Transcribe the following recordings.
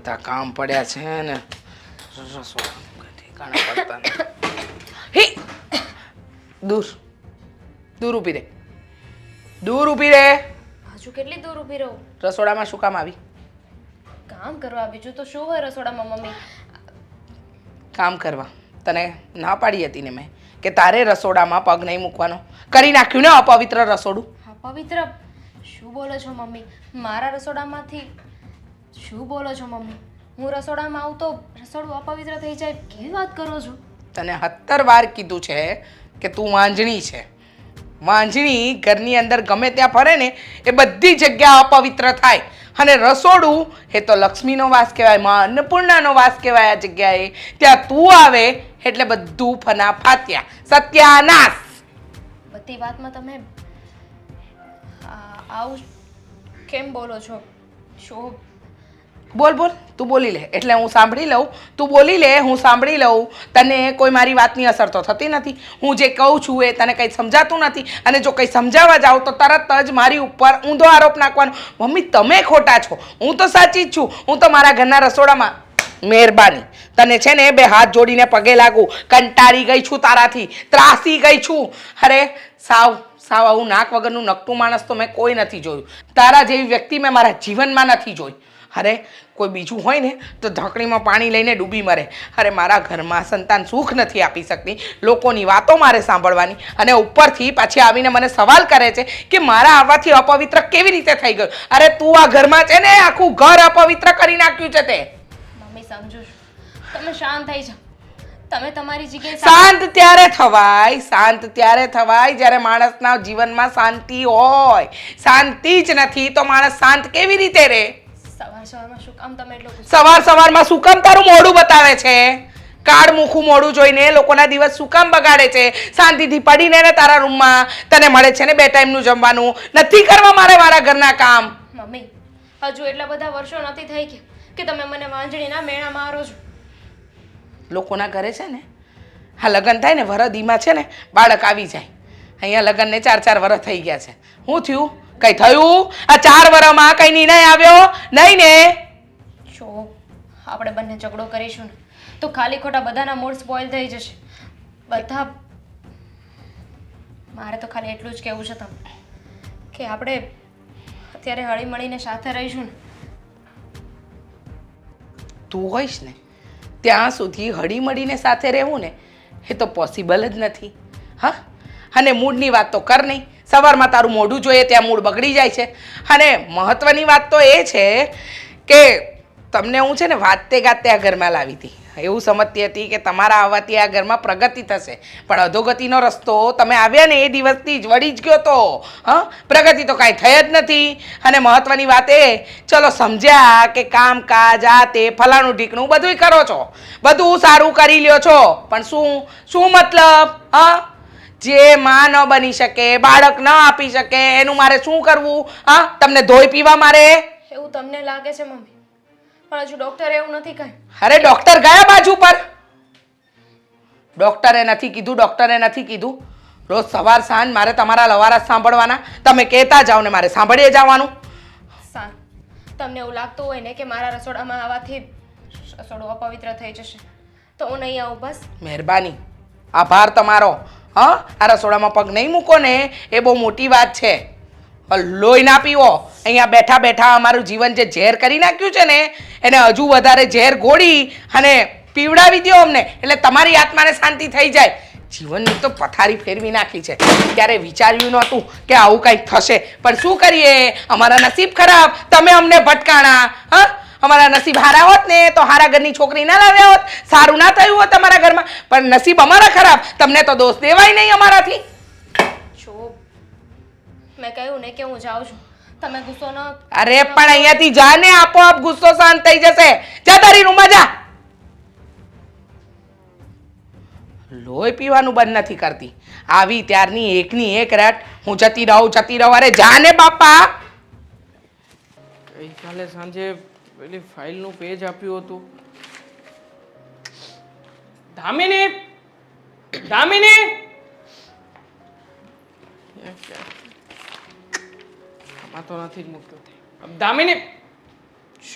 બધા કામ પડ્યા છે ને રસોડા ઠેકાણા પડતા નથી. હે દૂર દૂર ઊભી રે, દૂર ઊભી રે. હજુ કેટલી દૂર ઊભી રહું? રસોડામાં શું કામ આવી? કામ કરવા, બીજું તો શું હોય રસોડામાં મમ્મી? કામ કરવા તને ના પાડી હતી ને મેં કે તારે રસોડામાં પગ નહીં મૂકવાનો. કરી નાખ્યું ને અપવિત્ર રસોડું. પવિત્ર શું બોલો છો મમ્મી? મારા રસોડામાંથી શું બોલો છો મમ્મી? હું રસોડામાં આવું તો રસોડું અપવિત્ર થઈ જાય, કેવી વાત કરો છો? તને 70 વાર કીધું છે કે તું વાંજણી છે. વાંજણી ઘરની અંદર ગમે ત્યાં ફરે ને એ બધી જગ્યા અપવિત્ર થાય. અને રસોડું એ તો લક્ષ્મીનો વાસ કહેવાય, માં અન્નપૂર્ણાનો વાસ કહેવાય. આ જગ્યાએ ત્યાં તું આવે એટલે બધું ફના ફાત્યા, સત્યાનાશ. બધી વાતમાં તમે આવું કેમ બોલો છો? શું? બોલ બોલ, તું બોલી લે એટલે હું સાંભળી લઉં. તું બોલી લે, હું સાંભળી લઉં. તને કોઈ મારી વાતની અસર તો થતી નથી. હું જે કહું છું એ તને કંઈ સમજાતું નથી. અને જો કંઈ સમજાવવા જાઉં તો તરત જ મારી ઉપર ઊંધો આરોપ નાખવાનો. મમ્મી તમે ખોટા છો, હું તો સાચી જ છું. હું તો મારા ઘરના રસોડામાં મહેરબાની તને છે ને બે હાથ જોડીને પગે લાગુ. કંટાળી ગઈ છું તારાથી, ત્રાસી ગઈ છું. અરે સાવ સાવ આવું નાક વગરનું નકટું માણસ તો મેં કોઈ નથી જોયું. તારા જેવી વ્યક્તિ મેં મારા જીવનમાં નથી જોઈ. અરે કોઈ બીજું હોય ને તો ઢાંકણીમાં પાણી લઈને ડૂબી મરે. અરે મારા ઘરમાં સંતાન સુખ નથી આપી શકતી, લોકોની વાતો મારે સાંભળવાની, અને ઉપરથી પાછી આવીને મને સવાલ કરે છે કે મારા આવવાથી અપવિત્ર કેવી રીતે થઈ ગયું. અરે તું આ ઘરમાં છે ને આખું ઘર અપવિત્ર કરી નાખ્યું છે તે. મમ્મી સમજુ છું, તમે શાંત થઈ જાઓ. તમે તમારી જગ્યાએ શાંત ત્યારે થવાય જ્યારે માણસના જીવનમાં શાંતિ હોય. શાંતિ જ નથી તો માણસ શાંત કેવી રીતે રહે? સવારમાં શું કામ તમે એટલું સવારમાં શું કામ તારું મોઢું બતાવે છે? કાળ મુખું મોઢું જોઈને લોકોના દિવસ શું કામ બગાડે છે? શાંતિથી પડીને ને તારા રૂમમાં તને મળે છે ને 2 ટાઈમનું જમવાનું. નથી કરવા મારે મારા ઘરના કામ. મમ્મી હજુ એટલા બધા વર્ષો નથી થઈ કે તમે મને વાંજણીના મેણા મારો છો. લોકોના ઘરે છે ને હા લગ્ન થાય ને વરદીમાં છે ને બાળક આવી જાય. અહીંયા લગ્નને 4 વર્ષ થઈ ગયા છે. શું થયું? કઈ થયું? આ 4 વર્ષમાં કઈ નિર્ણય આવ્યો નહીં ને? જો આપણે બંને ઝઘડો કરીશું ને તો ખાલી ખોટા બધાના મૂડ સ્પોઇલ થઈ જશે. બધા મારે તો ખાલી એટલું જ કહેવું છે તમને કે આપણે અત્યારે હળીમળીને સાથે રહીશું ને. તું હોઈશ ને ત્યાં સુધી હળીમળીને સાથે રહેવું ને એ તો પોસિબલ જ નથી. હા, અને મૂડની વાત તો કર નહીં. સવારમાં તારું મોઢું જોઈએ ત્યાં મૂડ બગડી જાય છે. અને મહત્ત્વની વાત તો એ છે કે તમને હું છે ને વાતે ગાતે આ ઘરમાં લાવી હતી. એવું સમજતી હતી કે તમારા આવવાથી આ ઘરમાં પ્રગતિ થશે, પણ અધોગતિનો રસ્તો તમે આવ્યા ને એ દિવસથી જ વળી જ ગયો તો. હા, પ્રગતિ તો કાંઈ થઈ જ નથી. અને મહત્ત્વની વાત એ, ચલો સમજ્યા કે કામકાજ આ તે ફલાણું ઢીકણું બધુંય કરો છો, બધું સારું કરી લ્યો છો, પણ શું મતલબ? હા, જે માં ન બની શકે, બાળક ન આપી શકે એનું મારે શું કરવું? હા, તમને ધોઈ પીવા મારે? એવું તમને લાગે છે મમ્મી, પણ હજુ ડોક્ટરે એવું નથી કહ્યું. અરે ડોક્ટર ગયા બાજુ પર. ડોક્ટરે નથી કીધું. રોજ સવાર સાંજ મારે તમારા લવારા સાંભળવાના. તમે કહેતા જાઓ ને મારે સાંભળીએ જવાનું. સારું, તમને એવું લાગતું હોય ને કે મારા રસોડામાં આવવાથી રસોડું અપવિત્ર થઈ જશે તો હું નહીં આવું બસ. મહેરબાની, આભાર તમારો. હા, આ રસોડામાં પગ નહીં મૂકો ને એ બહુ મોટી વાત છે. લોહી ના પીવો. અહીંયા બેઠા બેઠા અમારું જીવન જે ઝેર કરી નાખ્યું છે ને એને હજુ વધારે ઝેર ઘોળી અને પીવડાવી દો અમને એટલે તમારી આત્માને શાંતિ થઈ જાય. જીવનની તો પથારી ફેરવી નાખી છે. ત્યારે વિચાર્યું નહોતું કે આવું કંઈક થશે, પણ શું કરીએ, અમારા નસીબ ખરાબ. તમે અમને ભટકાણા. હા, અમારા નસીબ હારા હોત ને તો હારા ઘરની છોકરી ના લાવ્યા હોત, સારું ના થયું હોત તમારા ઘરમાં, પણ નસીબ અમારા ખરાબ. તમને તો દોષ દેવાય નહીં અમારાથી. જો મેં કહ્યું ને કે હું જાઉં છું, તમે ગુસ્સો ન. અરે પણ અહીંયાથી જા ને, આપોઆપ ગુસ્સો શાંત થઈ જશે. જા તારી રૂમમાં જા. લોહી પીવાનું બંધ નથી કરતી. આવી ત્યારની એકની એક રાત હું જતી રહું. અરે જા ને બાપા. ગઈકાલે સાંજે પેલી ફાઇલનું પેજ આપ્યું હતું. દામિની આમાં તો નથી જ મૂકતો. દામિની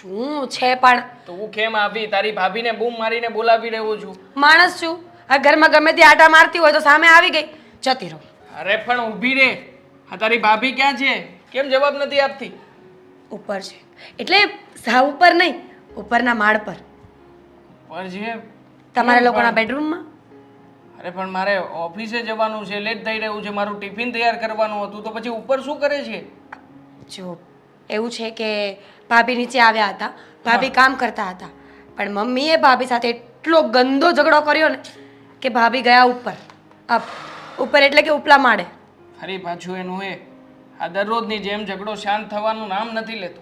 શું છે પણ તો હું કેમ આવી તારી ભાભીને બૂમ મારીને બોલાવી રહ્યો છું? માણસ છું. આ ઘરમાં ગમે તે આટા મારતી હોય તો સામે આવી ગઈ, જતી રહો. અરે પણ ઊભી રે, આ તારી ભાભી ક્યાં છે? કેમ જવાબ નથી આપતી? ઉપર છે એટલે સાવ ઉપર નહીં, ઉપરના માળ પર, પર છે તમારા લોકોના બેડરૂમમાં. અરે પણ મારે ઓફિસે જવાનું છે, લેટ થઈ રહ્યું છે, મારું ટિફિન તૈયાર કરવાનું હતું, તો પછી ઉપર શું કરે છે? જો એવું છે કે ભાભી નીચે આવ્યા હતા, ભાભી કામ કરતા હતા, પણ મમ્મીએ ભાભી સાથે એટલો ગંદો ઝઘડો કર્યો ને કે ભાભી ગયા ઉપર. ઉપર એટલે કે ઉપલા માળે. ફરી પાછું એનું આ દરરોજની જેમ ઝઘડો શાંત થવાનું નામ નથી લેતો.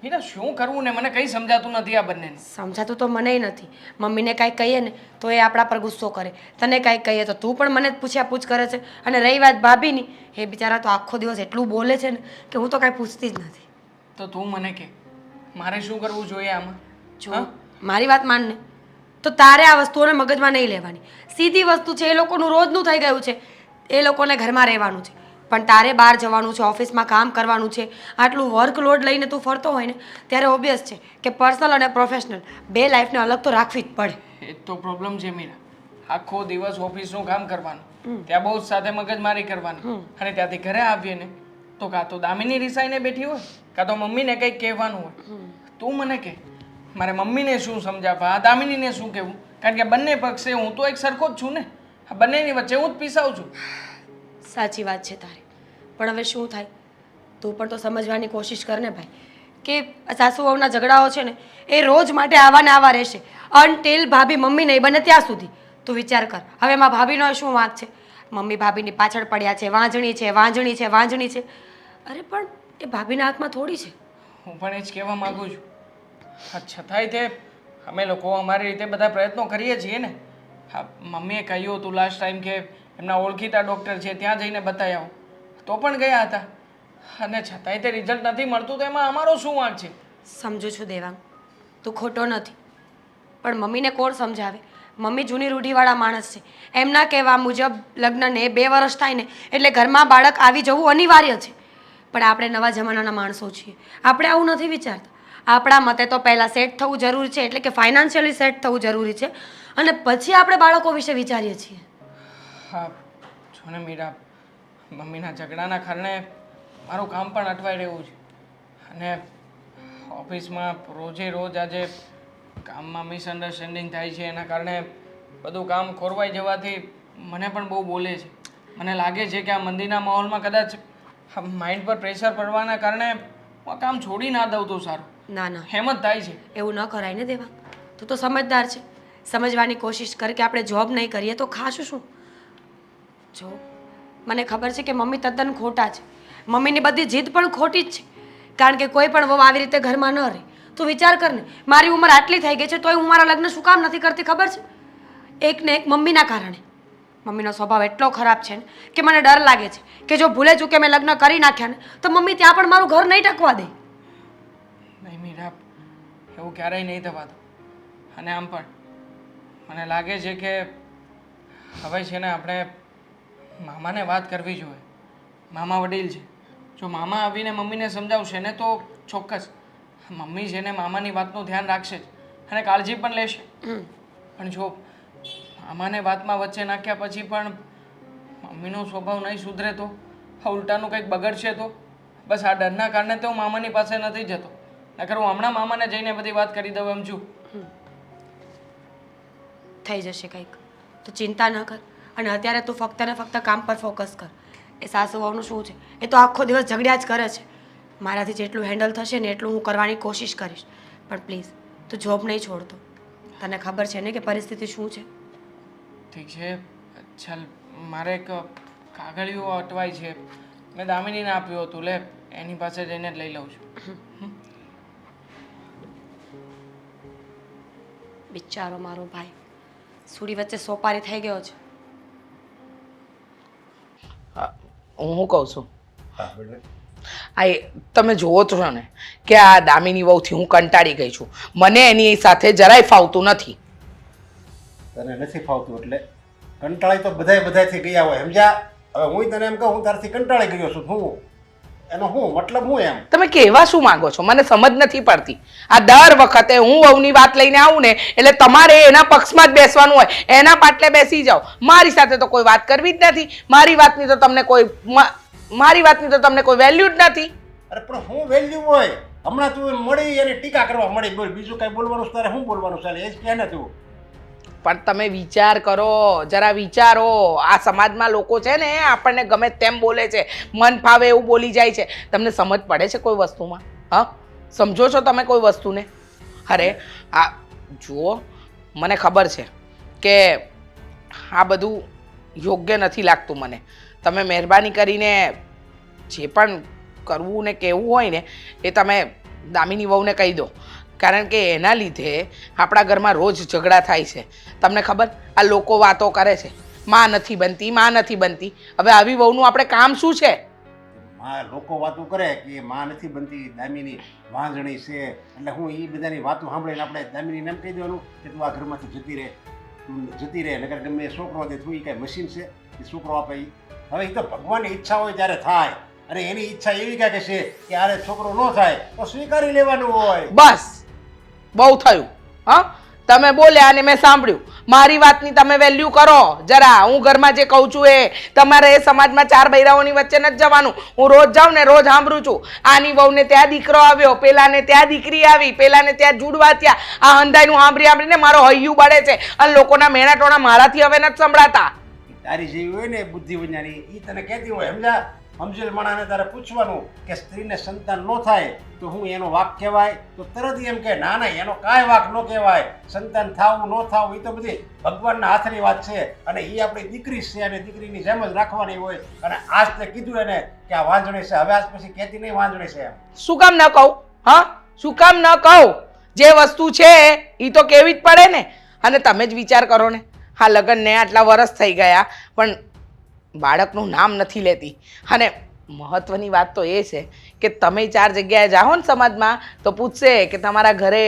મીરા શું કરવું ને મને કંઈ સમજાતું નથી આ બંનેને. સમજાતું તો મને નથી. મમ્મીને કાંઈ કહીએ ને તો એ આપણા પર ગુસ્સો કરે, તને કાંઈ કહીએ તો તું પણ મને જ પૂછ્યા પૂછ કરે છે. અને રહી વાત ભાભીની, એ બિચારા તો આખો દિવસ એટલું બોલે છે ને કે હું તો કાંઈ પૂછતી જ નથી. તો તું મને કે મારે શું કરવું જોઈએ આમાં? જો મારી વાત માન ને, તો તારે આ વસ્તુઓને મગજમાં નહીં લેવાની. સીધી વસ્તુ છે, એ લોકોનું રોજનું થઈ ગયું છે, એ લોકોને ઘરમાં રહેવાનું છે, પણ તારે બહાર જવાનું છે, ઓફિસમાં કામ કરવાનું છે. આટલું વર્કલોડ લઈને તું ફરતો હોય ને ત્યારે ઓબ્વિયસ છે કે પર્સનલ અને પ્રોફેશનલ બે લાઈફને અલગ તો રાખવી જ પડે. એ જ તો પ્રોબ્લેમ છે મીરા. આખો દિવસ ઓફિસનું કામ કરવાનું, ત્યાં બહુ સાથે મગજમારી કરવાની, અને ત્યાંથી ઘરે આવીએ ને તો કાં તો દામિની રિસાઈને બેઠી હોય, કાં તો મમ્મીને કંઈક કહેવાનું હોય. તું મને કે મારે મમ્મીને શું સમજાવવા, દામિનીને શું કહેવું? કારણ કે બંને પક્ષે હું તો એક સરખો જ છું ને, આ બંનેની વચ્ચે હું જ પીસાઉં છું. સાચી વાત છે તારી, પણ હવે શું થાય? તું પણ તો સમજવાની કોશિશ કર ને ભાઈ, કે સાસુ વહુના ઝઘડાઓ છે ને એ રોજ માટે આવા ને આવા રહેશે અનટિલ ભાભી મમ્મી નહીં બને ત્યાં સુધી. તું વિચાર કર, હવે એમાં ભાભીનો શું વાંક છે? મમ્મી ભાભીની પાછળ પડ્યા છે, વાંજણી છે, વાંજણી છે, વાંજણી છે. અરે પણ એ ભાભીના હાથમાં થોડી છે. હું પણ એ જ કહેવા માગું છું. છતાંય તે અમે લોકો અમારી રીતે બધા પ્રયત્નો કરીએ છીએ ને. હા, મમ્મીએ કહ્યું હતું લાસ્ટ ટાઈમ કે એમના ઓળખીતા ડૉક્ટર છે ત્યાં જઈને બતાવી આવો, તો પણ ગયા હતા, અને છતાંય તે રિઝલ્ટ નથી મળતું, તો એમાં અમારો શું વાંક છે? સમજુ છું દેવાંગ, તું ખોટો નથી, પણ મમ્મીને કોણ સમજાવે? મમ્મી જૂની રૂઢિવાળા માણસ છે. એમના કહેવા મુજબ લગ્નને 2 વર્ષ થાય ને એટલે ઘરમાં બાળક આવી જવું અનિવાર્ય છે. પણ આપણે નવા જમાનાના માણસો છીએ, આપણે આવું નથી વિચારતા. આપણા મતે તો પહેલાં સેટ થવું જરૂરી છે, એટલે કે ફાઇનાન્શિયલી સેટ થવું જરૂરી છે, અને પછી આપણે બાળકો વિશે વિચારીએ છીએ. હા જો ને મીરા, મમ્મીના ઝઘડાના કારણે મારું કામ પણ અટવાઈ રહ્યું છે, અને ઓફિસમાં રોજે રોજ આજે કામમાં મિસઅન્ડરસ્ટેન્ડિંગ થાય છે, એના કારણે બધું કામ ખોરવાઈ જવાથી મને પણ બહુ બોલે છે. મને લાગે છે કે આ મંદિરના માહોલમાં કદાચ માઇન્ડ પર પ્રેશર પડવાના કારણે હું આ કામ છોડી ના દઉં તો સારું. ના ના, હેમ જ થાય છે. એવું ન કરાય ને દેવાંગ, તું તો સમજદાર છે. સમજવાની કોશિશ કર કે આપણે જોબ નહીં કરીએ તો ખાશું શું? જો મને ખબર છે કે મમ્મી તદ્દન ખોટા છે, મમ્મીની બધી જીદ પણ ખોટી જ છે, કારણ કે કોઈ પણ વહુ આવી રીતે ઘરમાં ન રહે. તું વિચાર કર ને, મારી ઉંમર આટલી થઈ ગઈ છે તોય હું મારા લગ્ન શું કામ નથી કરતી ખબર છે? એક ને એક મમ્મીના કારણે. મમ્મીનો સ્વભાવ એટલો ખરાબ છે ને કે મને ડર લાગે છે કે જો ભૂલે ચૂકે મેં લગ્ન કરી નાખ્યા ને તો મમ્મી ત્યાં પણ મારું ઘર નહીં ટકવા દે. નહીં મીરા, એવું ક્યારેય નહીં થવા દો. અને આમ પણ મને લાગે છે કે હવે છે ને આપણે મામાને વાત કરવી જોઈએ. મામા વડીલ છે, જો મામા આવીને મમ્મીને સમજાવશે ને તો ચોક્કસ મમ્મી છે ને મામાની વાતનું ધ્યાન રાખશે જ અને કાળજી પણ લેશે. પણ જો મામાને વાતમાં વચ્ચે નાખ્યા પછી પણ મમ્મીનો સ્વભાવ નહીં સુધરે તો, ઉલટાનું કંઈક બગડશે તો, બસ આ ડરના કારણે તો હું મામાની પાસે નથી જતો. નકર હું હમણાં મામાને જઈને બધી વાત કરી દઉં એમ છું. થઈ જશે કંઈક, તું ચિંતા ન કર. અને અત્યારે તું ફક્ત ને ફક્ત કામ પર ફોકસ કર. એ સાસુ વહુનું શું છે, એ તો આખો દિવસ ઝઘડ્યા જ કરે છે. મારાથી જેટલું હેન્ડલ થશે ને એટલું હું કરવાની કોશિશ કરીશ, પણ પ્લીઝ તું જોબ નહીં છોડતો. તને ખબર છે ને કે પરિસ્થિતિ શું છે? ઠીક છે, ચાલ મારે એક કાગળિયું અટવાય છે, મેં દામિનીને આપ્યું હતું, લે એની પાસે જઈને જ લઈ લઉં છું. બિચારો મારો ભાઈ સુડી વચ્ચે સોપારી થઈ ગયો છે. હું શું કહું છું, આ તમે જુઓ છો ને કે આ દામિની વહુથી હું કંટાળી ગઈ છું. મને એની સાથે જરાય ફાવતું નથી. તને નથી ફાવતું એટલે કંટાળી તો બધાયથી ગયા હોય, સમજ્યા? હવે હું તને એમ કહું હું તારથી કંટાળી ગયો છું. હું એનો હું મતલબ હું એમ તમે કહેવા શું માંગો છો મને સમજ નથી પડતી. આ દર વખતે હું વહુની વાત લઈને આવું ને એટલે તમારે એના પક્ષમાં જ બેસવાનું હોય, એના પાટલે બેસી જાઓ. મારી સાથે તો કોઈ વાત કરવી જ નથી. મારી વાતની તો તમને કોઈ વેલ્યુ જ નથી. અરે પણ હું વેલ્યુ હોય હમણાં તું મળી એને ટીકા કરવા મળી બોલ બીજું કઈ બોલવાનું તારે શું બોલવાનું ચાલે એ જ કહે ને તું. પણ તમે વિચાર કરો, જરા વિચારો. આ સમાજમાં લોકો છે ને આપણને ગમે તેમ બોલે છે, મન ફાવે એવું બોલી જાય છે. તમને સમજ પડે છે કોઈ વસ્તુમાં? હા, સમજો છો તમે કોઈ વસ્તુને? અરે આ જુઓ, મને ખબર છે કે આ બધું યોગ્ય નથી લાગતું મને. તમે મહેરબાની કરીને જે પણ કરવું ને કહેવું હોય ને એ તમે દામિની વહુને કહી દો. કારણ કે એના લીધે આપણા ઘરમાં રોજ ઝઘડા થાય છે. તમને ખબર, આ લોકો વાતો કરે છે માં નથી બનતી, માં નથી બનતી. હવે આવી વહુનું આપણે કામ શું છે? માં લોકો વાતો કરે કે માં નથી બનતી, દામિની વાંજણી છે, એટલે હું એ બધાની વાતો સાંભળીને આપણે દામિનીને એમ કહી દેવાનું કે તું આ ઘરમાંથી જતી રહે નકર ગમે એ છોકરો દે તું એ કાંઈ મશીન છે એ છોકરો આપે. હવે એ તો ભગવાનની ઈચ્છા હોય ત્યારે થાય, અને એની ઈચ્છા એવી કાંઈ છે કે આરે છોકરો ન થાય તો સ્વીકારી લેવાનું હોય. બસ, બહુ થયું. હા, તમે બોલ્યા અને મેં સાંભળ્યું. મારી વાતની તમે વેલ્યુ કરો જરા. હું ઘરમાં જે કહું છું એ તમારે એ સમાજમાં ચાર બૈરાઓની વચ્ચે નથી જવાનું. હું રોજ જાઉં ને રોજ સાંભળું છું. આની વહુને ત્યાં દીકરો આવ્યો, પેલાને ત્યાં દીકરી આવી, પેલાને ત્યાં જુડવા થયા. આ હંધાઈનું સાંભળીને મારો હૈયું બળે છે અને લોકોના મેણા ટોણા મારાથી હવે નથી સંભળાતા. તારી જેવી હોય ને બુદ્ધિ વિજ્ઞાની એ તને કહેતી હોય સમજા. સમજેલ માણાને તારે પૂછવાનું કે સ્ત્રીને સંતાન ન થાય તો હું એનો વાક કહેવાય તો તરત એમ કે ના ના એનો કાંઈ વાક ન કહેવાય. સંતાન થાવું ન થાવું એ તો બધી ભગવાનના હાથની વાત છે, અને એ આપણી દીકરી છે અને દીકરીની જેમ જ રાખવાની હોય. અને આજ તે કીધું એને કે આ વાંજણી છે, હવે આજ પછી કહેતી નહીં વાંજણી છે એમ. શું કામ ન કહું? હા, શું કામ ન કહું? જે વસ્તુ છે એ તો કેવી જ પડે ને. અને તમે જ વિચાર કરો ને, હા લગ્નને આટલા વરસ થઈ ગયા પણ બાળકનું નામ નથી લેતી. અને મહત્વની વાત તો એ છે કે તમે ચાર જગ્યાએ જાઓ ને સમાજમાં તો પૂછશે કે તમારા ઘરે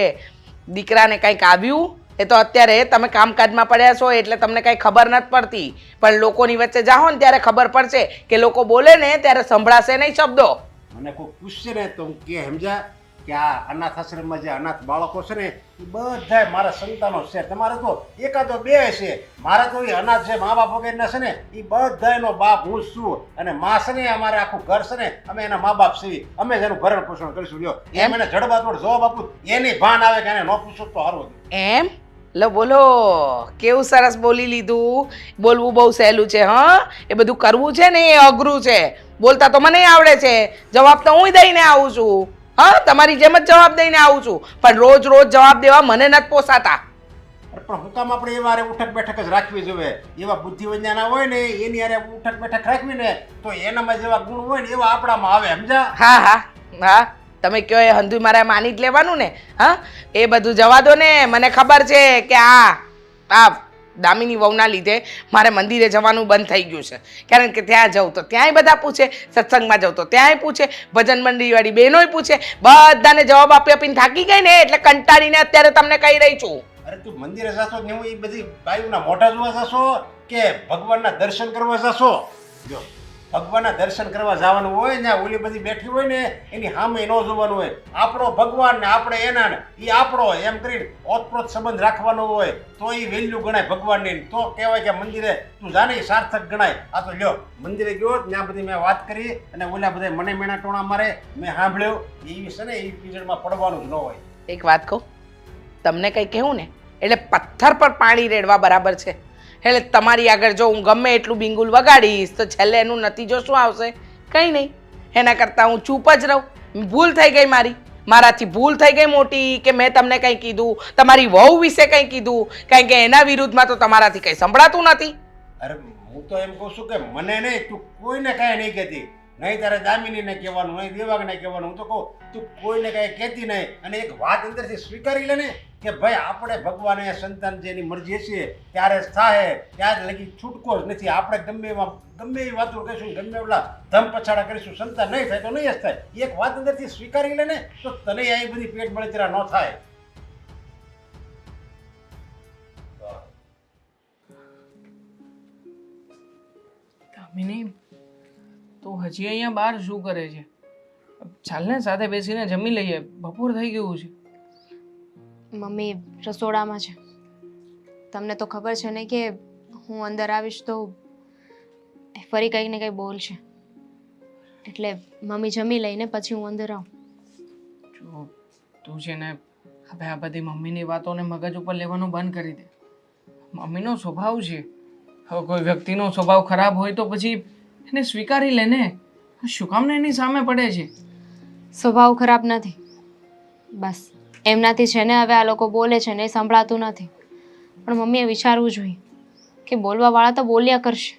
દીકરાને કંઈક આવ્યું. એ તો અત્યારે તમે કામકાજમાં પડ્યા છો એટલે તમને કંઈ ખબર નથી પડતી, પણ લોકોની વચ્ચે જાઓ ને ત્યારે ખબર પડશે કે લોકો બોલે ને ત્યારે સંભળાશે નહીં શબ્દો. મને કોઈ પૂછશે ને તો હું કે સમજા કે આ અનાથ આશ્રમમાં જે અનાથ બાળકો છે ને એ બધા મારા સંતાનો છે. તમારે તો એકાદો બે છે, મારા તો એ અનાથ છે મા બાપ વગેરેના છે ને એ બધાનો બાપ હું છું. અને મા છે ને અમારે આખું ઘર છે ને અમે એના મા બાપ છીએ, અમે જ એનું ભરણ પોષણ કરીશું. લ્યો એમ એને જડબાતોડ જવાબ આપું એની ભાન આવે કે એને ન પૂછો તો સારું. એમ લો બોલો, કેવું સરસ બોલી લીધું. બોલવું બહુ સહેલું છે. હા, એ બધું કરવું છે ને એ અઘરું છે. બોલતા તો મને આવડે છે, જવાબ તો હું દઈને આવું છું. હા, તમારી જેમ જ જવાબ દઈને આવું છું, પણ રોજ રોજ જવાબ દેવા મને નથી પોસાતા. પણ હું કામ આપણે એવા ઉઠક બેઠક જ રાખવી જોઈએ? એવા બુદ્ધિ વિજ્ઞાન હોય ને એની હારે ઉઠક બેઠક રાખવી ને તો એનામાં જેવા ગુણ હોય ને એવા આપણામાં આવે સમજા. હા હા હા, તમે કહો એ હંધુ મારે માની જ લેવાનું ને. હા, એ બધું જવા દો ને. મને ખબર છે કે આ દામિની વહુના લીધે મારે મંદિરે જવાનું બંધ થઈ ગયું છે. કારણ કે ત્યાં જાઉં તો ત્યાંય બધા પૂછે, સત્સંગમાં જાઉં તો ત્યાંય પૂછે, ભજન મંડળીવાળી બહેનોય પૂછે. બધાને જવાબ આપી આપીને થાકી ગઈ ને એટલે કંટાળીને અત્યારે તમને કહી રહી છું. અરે તું મંદિરે જશો ને હું એ બધી બાયુના મોઢા જોવા જશો કે ભગવાનના દર્શન કરવા જશો? જો ભગવાનના દર્શન કરવા જવાનું હોય ને ઓલી બધી બેઠી હોય ને એની સામે ન જોવાનું હોય. આપણો ભગવાન ને આપણે એના ને એ આપણો એમ કરીને ઓતપ્રોત સંબંધ રાખવાનો હોય તો એ વેલ્યુ ગણાય ભગવાનની. તો કહેવાય કે મંદિરે તું જાને એ સાર્થક ગણાય. આ તો લ્યો મંદિરે ગયો ત્યાં બધી મેં વાત કરી અને ઓલા બધા મને મેણા ટોણા મારે મેં સાંભળ્યું એવી છે ને એ પીરિયડમાં પડવાનું જ ન હોય. એક વાત કહું તમને કંઈ કહેવું ને એટલે પથ્થર પર પાણી રેડવા બરાબર છે. એટલે તમારી આગળ જો હું ગમે એટલું બિંગુલ વગાડીશ તો છેલ્લે એનું નતીજો શું આવશે? કંઈ નહીં. એના કરતાં હું ચૂપ જ રહું. ભૂલ થઈ ગઈ મારાથી ભૂલ થઈ ગઈ મોટી કે મેં તમને કંઈ કીધું, તમારી વહુ વિશે કંઈ કીધું, કારણ કે એના વિરુદ્ધમાં તો તમારાથી કંઈ સંભળાતું નથી. અરે હું તો એમ કહું છું કે મને નહીં, તું કોઈને કાંઈ નહીં કહેતી. નહીં તારે દામિનીને કહેવાનું, નહીં દેવાગને કહેવાનું. હું તો કહું તું કોઈને કાંઈ કહેતી નહીં. અને એક વાત અંદરથી સ્વીકારી લે ને કે ભાઈ આપણે ભગવાને સંતાન જેની મરજી છે ત્યારે જ થાય, ત્યારે લગી છૂટકો જ નથી. આપણે ગમે એવી વાતો કહીશું, ગમે એટલા ધમ પછાડા કરીશું, સંતાન નહીં થાય તો નહીં જ થાય. એક વાત અંદરથી સ્વીકારી લે ને તો તને આ બધી પેટ બળતરા ન થાય. દામિની તું હજી અહીંયા બહાર શું કરે છે? ચાલને સાથે બેસીને જમી લઈએ, બપોર થઈ ગયું છે. મમ્મી રસોડામાં છે. તમને તો ખબર છે ને કે હું અંદર આવીશ તો એ ફરી કંઈક ને કંઈ બોલશે, એટલે મમ્મી જમી લઈને પછી હું અંદર આવું. જો તું છે ને હવે આ બધી મમ્મીની વાતોને મગજ ઉપર લેવાનું બંધ કરી દે. મમ્મીનો સ્વભાવ છે, હવે કોઈ વ્યક્તિનો સ્વભાવ ખરાબ હોય તો પછી એને સ્વીકારી લે ને. શું કામને એની સામે પડે છે? સ્વભાવ ખરાબ નથી, બસ એમનાથી છે ને હવે આ લોકો બોલે છે ને એ સંભળાતું નથી. પણ મમ્મીએ વિચારવું જોઈએ કે બોલવાવાળા તો બોલ્યા કરશે,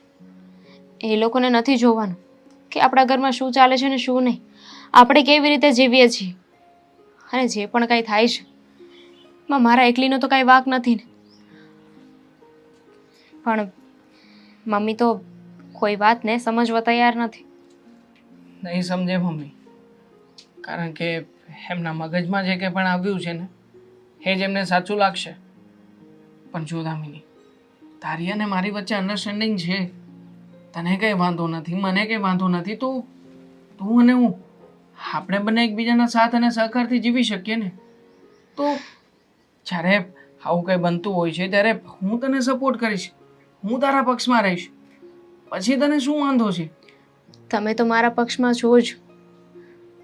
એ લોકોને નથી જોવાનું કે આપણા ઘરમાં શું ચાલે છે ને શું નહીં, આપણે કેવી રીતે જીવીએ છીએ. અને જે પણ કાંઈ થાય છે એમાં મારા એકલીનો તો કાંઈ વાંક નથી ને. પણ મમ્મી તો કોઈ વાતને સમજવા તૈયાર નથી. નહીં સમજે મમ્મી, કારણ કે એમના મગજમાં જે કંઈ પણ આવ્યું છે ને એ જ એમને સાચું લાગશે. પણ જો દામિની, તારી અને મારી વચ્ચે અન્ડરસ્ટેન્ડિંગ છે, તને કંઈ વાંધો નથી, મને કંઈ વાંધો નથી, તો તું અને હું આપણે બંને એકબીજાના સાથ અને સહકારથી જીવી શકીએ ને. તો જ્યારે આવું કંઈ બનતું હોય છે ત્યારે હું તને સપોર્ટ કરીશ, હું તારા પક્ષમાં રહીશ, પછી તને શું વાંધો છે? તમે તો મારા પક્ષમાં છો જ,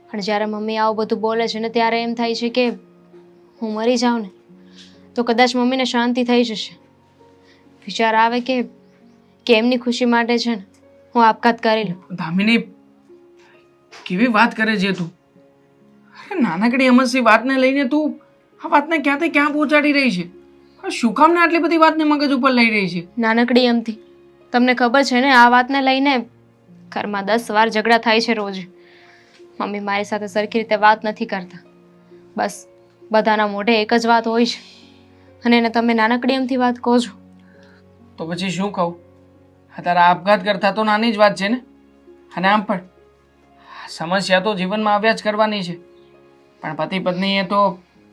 પણ જ્યારે મમ્મી આવું બધું બોલે છે ને ત્યારે એમ થાય છે કે હું મરી જાઉં ને તો કદાચ મમ્મીને શાંતિ થઈ જશે. વિચાર આવે કે એમની ખુશી માટે છે ને હું આપઘાત કરી લઉં. દામિની, કેવી વાત કરે છે તું? અરે નાનકડી અમસ્તી વાતને લઈને તું આ વાતને ક્યાંથી ક્યાં પહોંચાડી રહી છે? શું કામને આટલી બધી વાતને મગજ ઉપર લઈ રહી છે? નાનકડી એમથી તમને ખબર છે ને આ વાતને લઈને ઘરમાં 10 વાર ઝઘડા થાય છે રોજ. મમ્મી મારી સાથે સરખી રીતે વાત નથી કરતા, બસ બધાના મોઢે એક જ વાત હોય છે અને એને તમે નાનકડી એમથી વાત કહો છો. તો પછી શું કહું? તારા આપઘાત કરતા તો નાની જ વાત છે ને. અને આમ પણ સમસ્યા તો જીવનમાં આવ્યા જ કરવાની છે, પણ પતિ પત્નીએ તો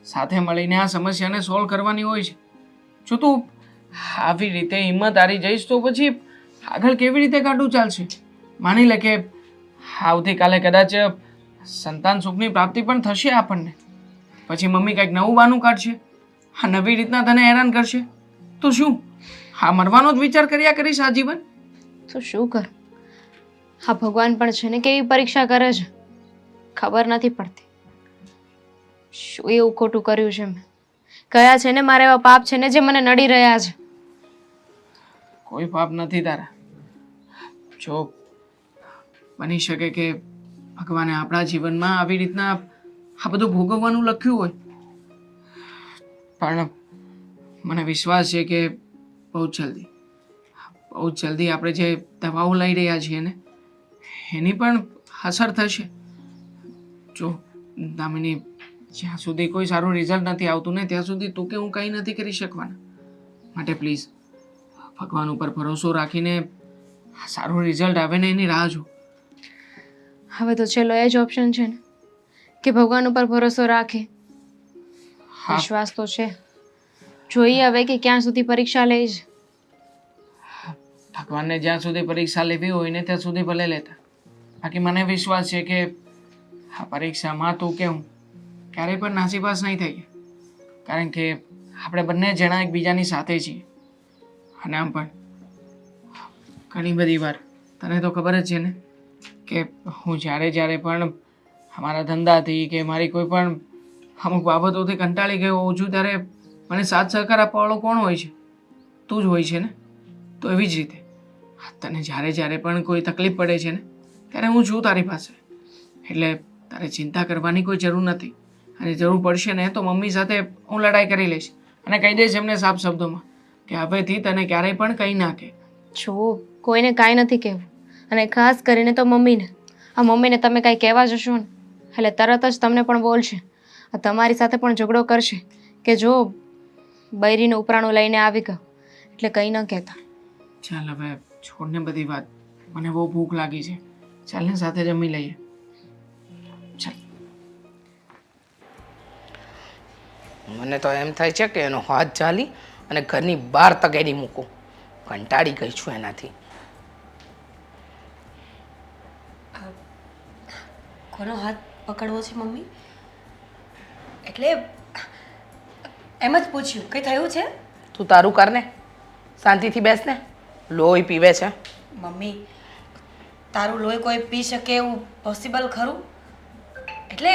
સાથે મળીને આ સમસ્યાને સોલ્વ કરવાની હોય છે. જો તું આવી રીતે હિંમત હારી જઈશ તો પછી આગળ કેવી રીતે કાઢવું ચાલશે? માની લે કે આવતીકાલે કદાચ સંતાન સુખની પ્રાપ્તિ પણ થશે આપણને, પછી મમ્મી કંઈક નવું બહાનું કાઢશે, આ નવી રીતના તને હેરાન કરશે, તો શું હા મરવાનો જ વિચાર કર્યા કરીશ આજીવન? તો શું કરું? હા ભગવાન પણ છે ને કેવી પરીક્ષા કરે છે ખબર નથી પડતી. શું એવું ખોટું કર્યું છે મેં? કયા છે ને મારા એવા પાપ છે ને જે મને નડી રહ્યા છે? કોઈ પાપ નથી તારા. જો બની શકે કે ભગવાને આપણા જીવનમાં આવી રીતના આ બધું ભોગવવાનું લખ્યું હોય, પણ મને વિશ્વાસ છે કે બહુ જ જલ્દી આપણે જે દવાઓ લઈ રહ્યા છીએ ને એની પણ અસર થશે. જો દામિની, જ્યાં સુધી કોઈ સારું રિઝલ્ટ નથી આવતું ને ત્યાં સુધી તું કે હું કંઈ નથી કરી શકવાના. માટે પ્લીઝ ભગવાન ઉપર ભરોસો રાખીને સારું રિઝલ્ટ આવે ને એની રાહ જો. હવે તો છેલ્લો એ જ ઓપ્શન છે ને કે ભગવાન ઉપર ભરોસો રાખે. હા. વિશ્વાસ તો છે, જોઈએ હવે કે ક્યાં સુધી પરીક્ષા લે છે. ભગવાનને જ્યાં સુધી પરીક્ષા લેવી હોય ને ત્યાં સુધી ભલે લેતા, બાકી મને વિશ્વાસ છે કે આ પરીક્ષામાં તું કે હું ક્યારેય પણ નાસીપાસ નહીં થઈએ, કારણ કે આપણે બંને જણા એકબીજાની સાથે છીએ. અને આમ પણ ઘણી બધી વાર તને તો ખબર જ છે ને કે હું જ્યારે પણ અમારા ધંધાથી કે મારી કોઈ પણ અમુક બાબતોથી કંટાળી ગયો હોઉં છું ત્યારે મને સાથ સહકાર આપવાવાળો કોણ હોય છે? તું જ હોય છે ને. તો એવી જ રીતે તને જ્યારે પણ કોઈ તકલીફ પડે છે ને ત્યારે હું છું તારી પાસે, એટલે તારે ચિંતા કરવાની કોઈ જરૂર નથી. અને જરૂર પડશે ને તો મમ્મી સાથે હું લડાઈ કરી લઈશ અને કહી દઈશ એમને સાફ શબ્દોમાં કે હવેથી તને ક્યારેય પણ કંઈ ના કહે. જો કોઈને કાંઈ નથી કહેવું, અને ખાસ કરીને તો મમ્મીને. આ મમ્મીને તમે કાંઈ કહેવા જશો ને એટલે તરત જ તમને પણ બોલશે, આ તમારી સાથે પણ ઝઘડો કરશે કે જો બૈરીનું ઉપરાણું લઈને આવી ગયો, એટલે કંઈ ન કહેતા. ચાલ હવે છોડને બધી વાત, મને બહુ ભૂખ લાગી છે, ચાલને સાથે જમી લઈએ. ચાલ. મને તો એમ થાય છે કે એનો હાથ ઝાલી અને ઘરની બહાર તગેડી મૂકું. કંટાળી ગઈ છું એનાથી. કોનો હાથ પકડવો છે મમ્મી? એટલે એમ જ પૂછ્યું, કંઈ થયું છે? તું તારું કર ને, શાંતિથી બેસ ને. લોહી પીવે છે. મમ્મી, તારું લોહી કોઈ પી શકે એવું પોસિબલ ખરું? એટલે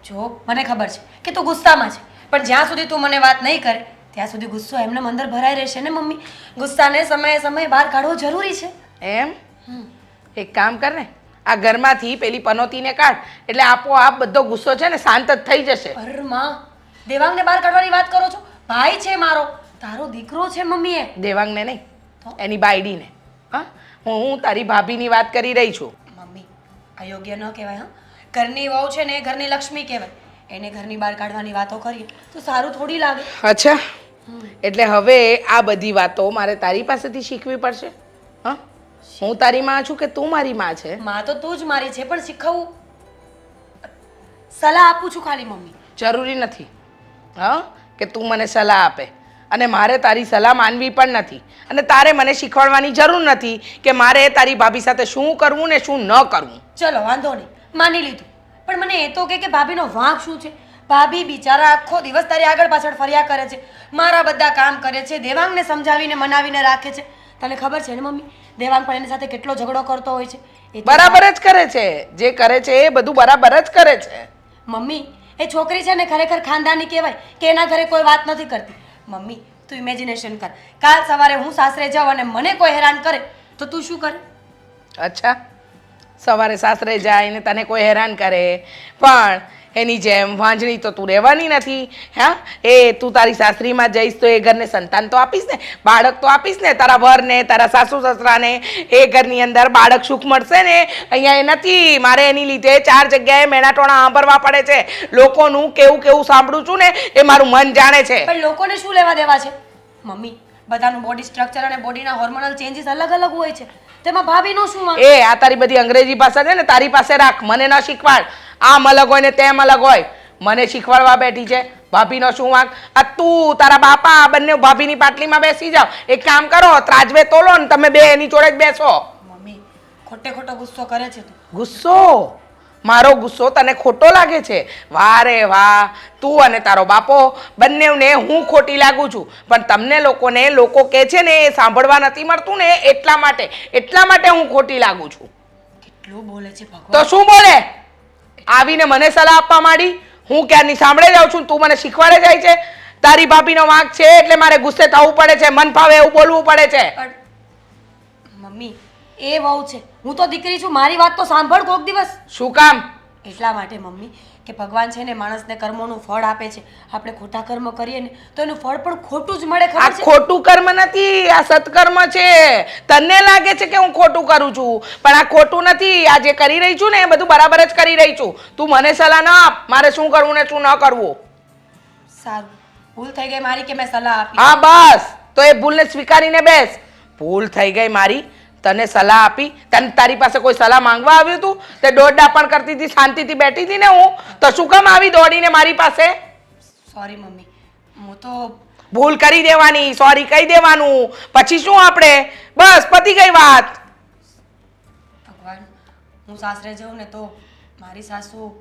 જો મને ખબર છે કે તું ગુસ્સામાં છે, પણ જ્યાં સુધી તું મને વાત નહીં કરે ત્યાં સુધી ગુસ્સો એમને અંદર ભરાઈ રહેશે ને મમ્મી. ગુસ્સાને સમયે સમયે બહાર કાઢવો જરૂરી છે. એમ? એક કામ કર ને, આ ઘરમાંથી પેલી પનોતીને કાઢ એટલે આપોઆપ બધો ગુસ્સો છે ને શાંત જ થઈ જશે. અરે માં, દેવાંગને બહાર કાઢવાની વાત કરો છો? ભાઈ છે મારો, તારો દીકરો છે મમ્મી એ. દેવાંગને નહીં, એની બાયડીને. હા, હું તારી ભાભીની વાત કરી રહી છું. મમ્મી, અયોગ્ય ન કહેવાય. હા, ઘરની વહુ છે ને એ ઘરની લક્ષ્મી કહેવાય. એને ઘરની બહાર કાઢવાની વાતો કરીએ તો સારું થોડી લાગે. અચ્છા, એટલે હવે આ બધી વાતો મારે તારી પાસેથી શીખવી પડશે? હા, હું તારી માં છું કે તું મારી માં છે? માં તો તું જ મારી છે, પણ શીખવવું સલાહ આપું છું ખાલી મમ્મી. જરૂરી નથી હા કે તું મને સલાહ આપે, અને મારે તારી સલાહ માનવી પણ નથી, અને તારે મને શીખવાડવાની જરૂર નથી કે મારે તારી ભાભી સાથે શું કરવું ને શું ન કરવું. ચલો વાંધો નહીં, માની લીધું. પણ મને એ તો કે ભાભીનો વાંક શું છે? ભાભી બિચારા આખો દિવસ તારી આગળ પાછળ ફર્યા કરે છે, મારા બધા કામ કરે છે, દેવાંગને સમજાવીને મનાવીને રાખે છે. તને ખબર છે ને મમ્મી, દેવાંગ પણ એની સાથે કેટલો ઝઘડો કરતો હોય છે. એ તો બરાબર જ કરે છે, જે કરે છે એ બધું બરાબર જ કરે છે. મમ્મી, એ છોકરી છે ને ખરેખર ખાનદાની કહેવાય કે એના ઘરે કોઈ વાત નથી કરતી. મમ્મી, તું ઇમેજિનેશન કર, કાલ સવારે હું સાસરે જાઉં અને મને કોઈ હેરાન કરે તો તું શું કરે? અચ્છા, સવારે સાસરે જાય ને તને કોઈ હેરાન કરે, પણ એની જેમ વાંજણી તો તું રહેવાની નથી. હા, એ તું તારી સાસરીમાં જઈશ તો એ ઘરને સંતાન તો આપીશ ને, બાળક તો આપીશ ને, તારા વરને તારા સાસુ સસરાને એ ઘરની અંદર બાળક સુખ મળશે ને. અહીંયા એ નથી. મારે એની લીધે 4 જગ્યાએ મેણાટોણા સાંભળવા પડે છે. લોકોનું કેવું કેવું સાંભળું છું ને એ મારું મન જાણે છે. પણ લોકોને શું લેવા દેવા છે? મમ્મી, બધાનું બોડી સ્ટ્રક્ચર અને બોડીના હોર્મોનલ ચેન્જીસ અલગ અલગ હોય છે, તેમાં ભાભીનો શું વાંક? એ આ તારી બધી અંગ્રેજી ભાષા છે ને તારી પાસે રાખ, મને ન શીખવાડ. આમ અલગ હોય ને તેમ અલગ હોય, મને શીખવાડવા બેઠી છે. ભાભીનો શું વાંક? આ તું તારા બાપા બંને ભાભીની પાટલીમાં બેસી જાઓ. એક કામ કરો, ત્રાજવે તોલો ને તમે બે એની જોડે જ બેસો. મમ્મી, ખોટે ખોટો ગુસ્સો કરે છે તું. ગુસ્સો? મારો ગુસ્સો તને ખોટો લાગે છે? વાહ રે વાહ, તું અને તારો બાપો બંનેને હું ખોટી લાગુ છું, પણ તમને લોકોને લોકો કહે છે ને એ સાંભળવા નથી મળતું ને એટલા માટે હું ખોટી લાગુ છું. કેટલું બોલે છે ભગવાન. તો શું બોલે? આવીને મને સલાહ આપવા માંડી. હું ક્યારની સાંભળે જાઉં છું, તું મને શીખવાડે જાય છે. તારી ભાભીનો વાંક છે એટલે મારે ગુસ્સે થવું પડે છે, મન ફાવે એવું બોલવું પડે છે. પણ મમ્મી, એ વહુ છે, હું તો દીકરી છું, મારી વાત તો સાંભળ કોક દિવસ. શું કામ? એટલા માટે મમ્મી કે ભગવાન છે ને માણસને કર્મોનું ફળ આપે છે. આપણે ખોટા કર્મ કરીએ ને તો એનું ફળ પણ ખોટું જ મળે. આ ખબર છે? ખોટું કર્મ નથી, આ સત્કર્મ છે. તને લાગે છે કે હું ખોટું કરું છું, પણ આ ખોટું નથી. આ જે કરી રહી છું ને એ બધું બરાબર જ કરી રહી છું. તું મને સલાહ ના આપ મારે શું કરવું ને શું ન કરવું. સારું, ભૂલ થઈ ગઈ મારી કે મેં સલાહ આપી. હા બસ, તો એ ભૂલને સ્વીકારીને બેસ. ભૂલ થઈ ગઈ મારી, તને સલાહ આપી. તને તારી પાસે કોઈ સલાહ માંગવા આવ્યું હતું? તે દોડડા પણ કરતી હતી, શાંતિથી બેઠી હતી ને હું, તો શું કામ આવી દોડીને મારી પાસે? સોરી મમ્મી, હું તો ભૂલ કરી દેવાની, સોરી કહી દેવાનું, પછી શું આપણે બસ પતી ગઈ વાત. ભગવાન, હું સાસરે જાઉં ને તો મારી સાસુ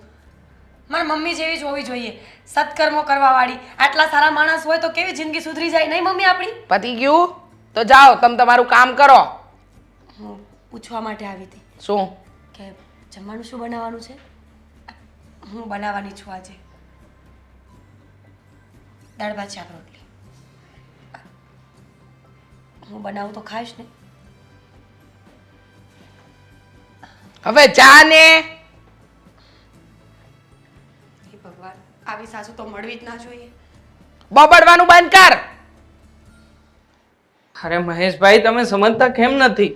મારી મમ્મી જેવી જ હોવી જોઈએ, સત્કર્મો કરવા વાળી. આટલા સારા માણસ હોય તો કેવી જિંદગી સુધરી જાય નહીં મમ્મી આપણી? પતી ગયું તો જાઓ, તમે તમારું કામ કરો. હું પૂછવા માટે આવી હતી શું? કે જમવાનું શું બનાવવાનું છે? હું બનાવવાની છું આજે દાળ ભાત શાક રોટલી. હું બનાવું તો ખાઈશ ને? હવે જા ને. હે ભગવાન, આવી સાસુ તો મળવી જ ના જોઈએ. બબડવાનું બંધ કર. અરે મહેશભાઈ, તમે સમજતા કેમ નથી?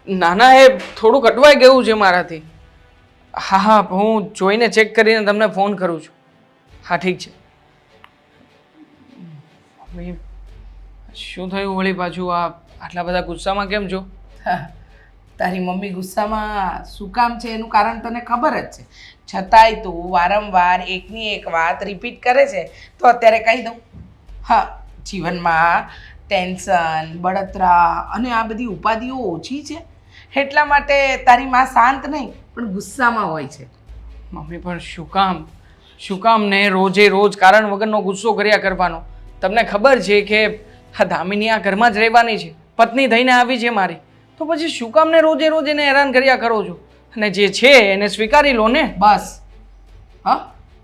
નાના એ થોડુંક અટવાઈ ગયું છે મારાથી. હા હા, હું જોઈને ચેક કરીને તમને ફોન કરું છું. હા ઠીક છે. મમ્મી, શું થયું વળી પાછું? આટલા બધા ગુસ્સામાં કેમ છો? તારી મમ્મી ગુસ્સામાં શું કામ છે એનું કારણ તને ખબર જ છે, છતાંય તું વારંવાર એકની એક વાત રિપીટ કરે છે, તો અત્યારે કહી દઉં. હા, જીવનમાં ટેન્શન, બળતરા અને આ બધી ઉપાધિઓ ઓછી છે, એટલા માટે તારી માં શાંત નહીં પણ ગુસ્સામાં હોય છે. મમ્મી પણ શું કામ ને રોજે રોજ કારણ વગરનો ગુસ્સો કર્યા કરવાનો? તમને ખબર છે કે આ દામિની આ ઘરમાં જ રહેવાની છે, પત્ની થઈને આવી છે મારી, તો પછી શું કામ ને રોજે રોજ એને હેરાન કર્યા કરો છો? અને જે છે એને સ્વીકારી લો ને. બસ હા,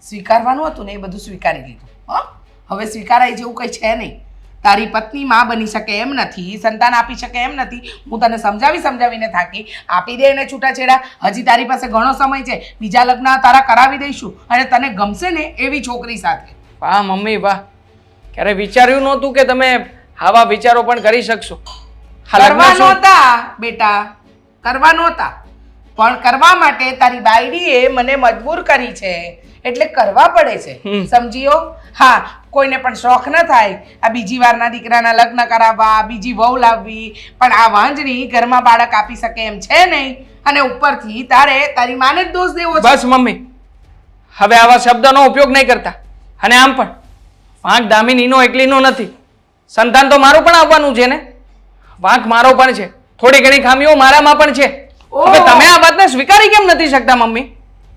સ્વીકારવાનું હતું ને એ બધું સ્વીકારી લીધું. હા, હવે સ્વીકારાય જેવું કંઈ છે નહીં. તારી પત્ની માં બની શકે એમ નથી, સંતાન આપી શકે એમ નથી. હું તને સમજાવીને થાકી. આપી દે એને છૂટાછેડા. હજી તારી પાસે ઘણો સમય છે. બીજા લગ્ન તારા કરાવી દઈશું અને તને ગમશે ને એવી છોકરી સાથે. વાહ મમ્મી વાહ, ક્યારે વિચાર્યું નહોતું કે તમે આવા વિચારો પણ કરી શકશો. આ લગ્ન કરવા શું- નહોતા બેટા, કરવા નહોતા, પણ કરવા માટે તારી બાયડીએ મને મજબૂર કરી છે એટલે કરવા પડે છે. સમજીયો? હા, કોઈને પણ શોખ ન થાય આ બીજી વારના દીકરાના લગ્ન કરાવવા, બીજી વહુ લાવવી, પણ આ વાંજણી ઘરમાં બાળક આપી શકે એમ છે નહીં. અને ઉપરથી તારે તારી માને જ દોષ દેવો છે. બસ મમ્મી, હવે આવા શબ્દનો ઉપયોગ નહીં કરતા. અને આમ પણ વાંક દામિનીનો એકલીનો નથી, સંતાન તો મારું પણ આવવાનું છે ને. વાંક મારો પણ છે, થોડી ઘણી ખામીઓ મારામાં પણ છે. હવે ઓહ! તમે આ વાતને સ્વીકારી કેમ નથી શકતા મમ્મી?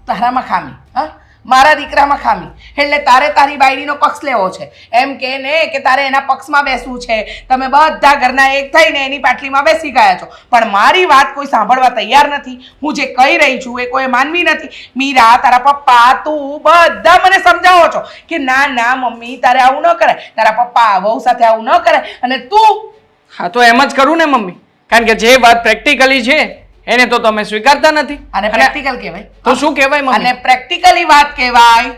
તારામાં ખામી, હા, મારા દીકરામાં ખામી, એટલે તારે તારી બાયડીનો પક્ષ લેવો છે. એમ કે ને કે તારે એના પક્ષમાં બેસવું છે. તમે બધા ઘરના એક થઈને એની પાટલીમાં બેસી ગયા છો, પણ મારી વાત કોઈ સાંભળવા તૈયાર નથી. હું જે કહી રહી છું એ કોઈ માનવી નથી. મીરા, તારા પપ્પા, તું બધા મને સમજાવો છો કે ના ના મમ્મી, તારે આવું ન કરાય, તારા પપ્પા વહુ સાથે આવું ન કરાય. અને તું હા તો એમ જ કરું ને મમ્મી, કારણ કે જે વાત પ્રેક્ટિકલી છે એને તો તમે સ્વીકારતા નથી. આને પ્રેક્ટિકલ કહેવાય. તો શું કહેવાય મમ્મી? અને પ્રેક્ટિકલી વાત કહેવાય.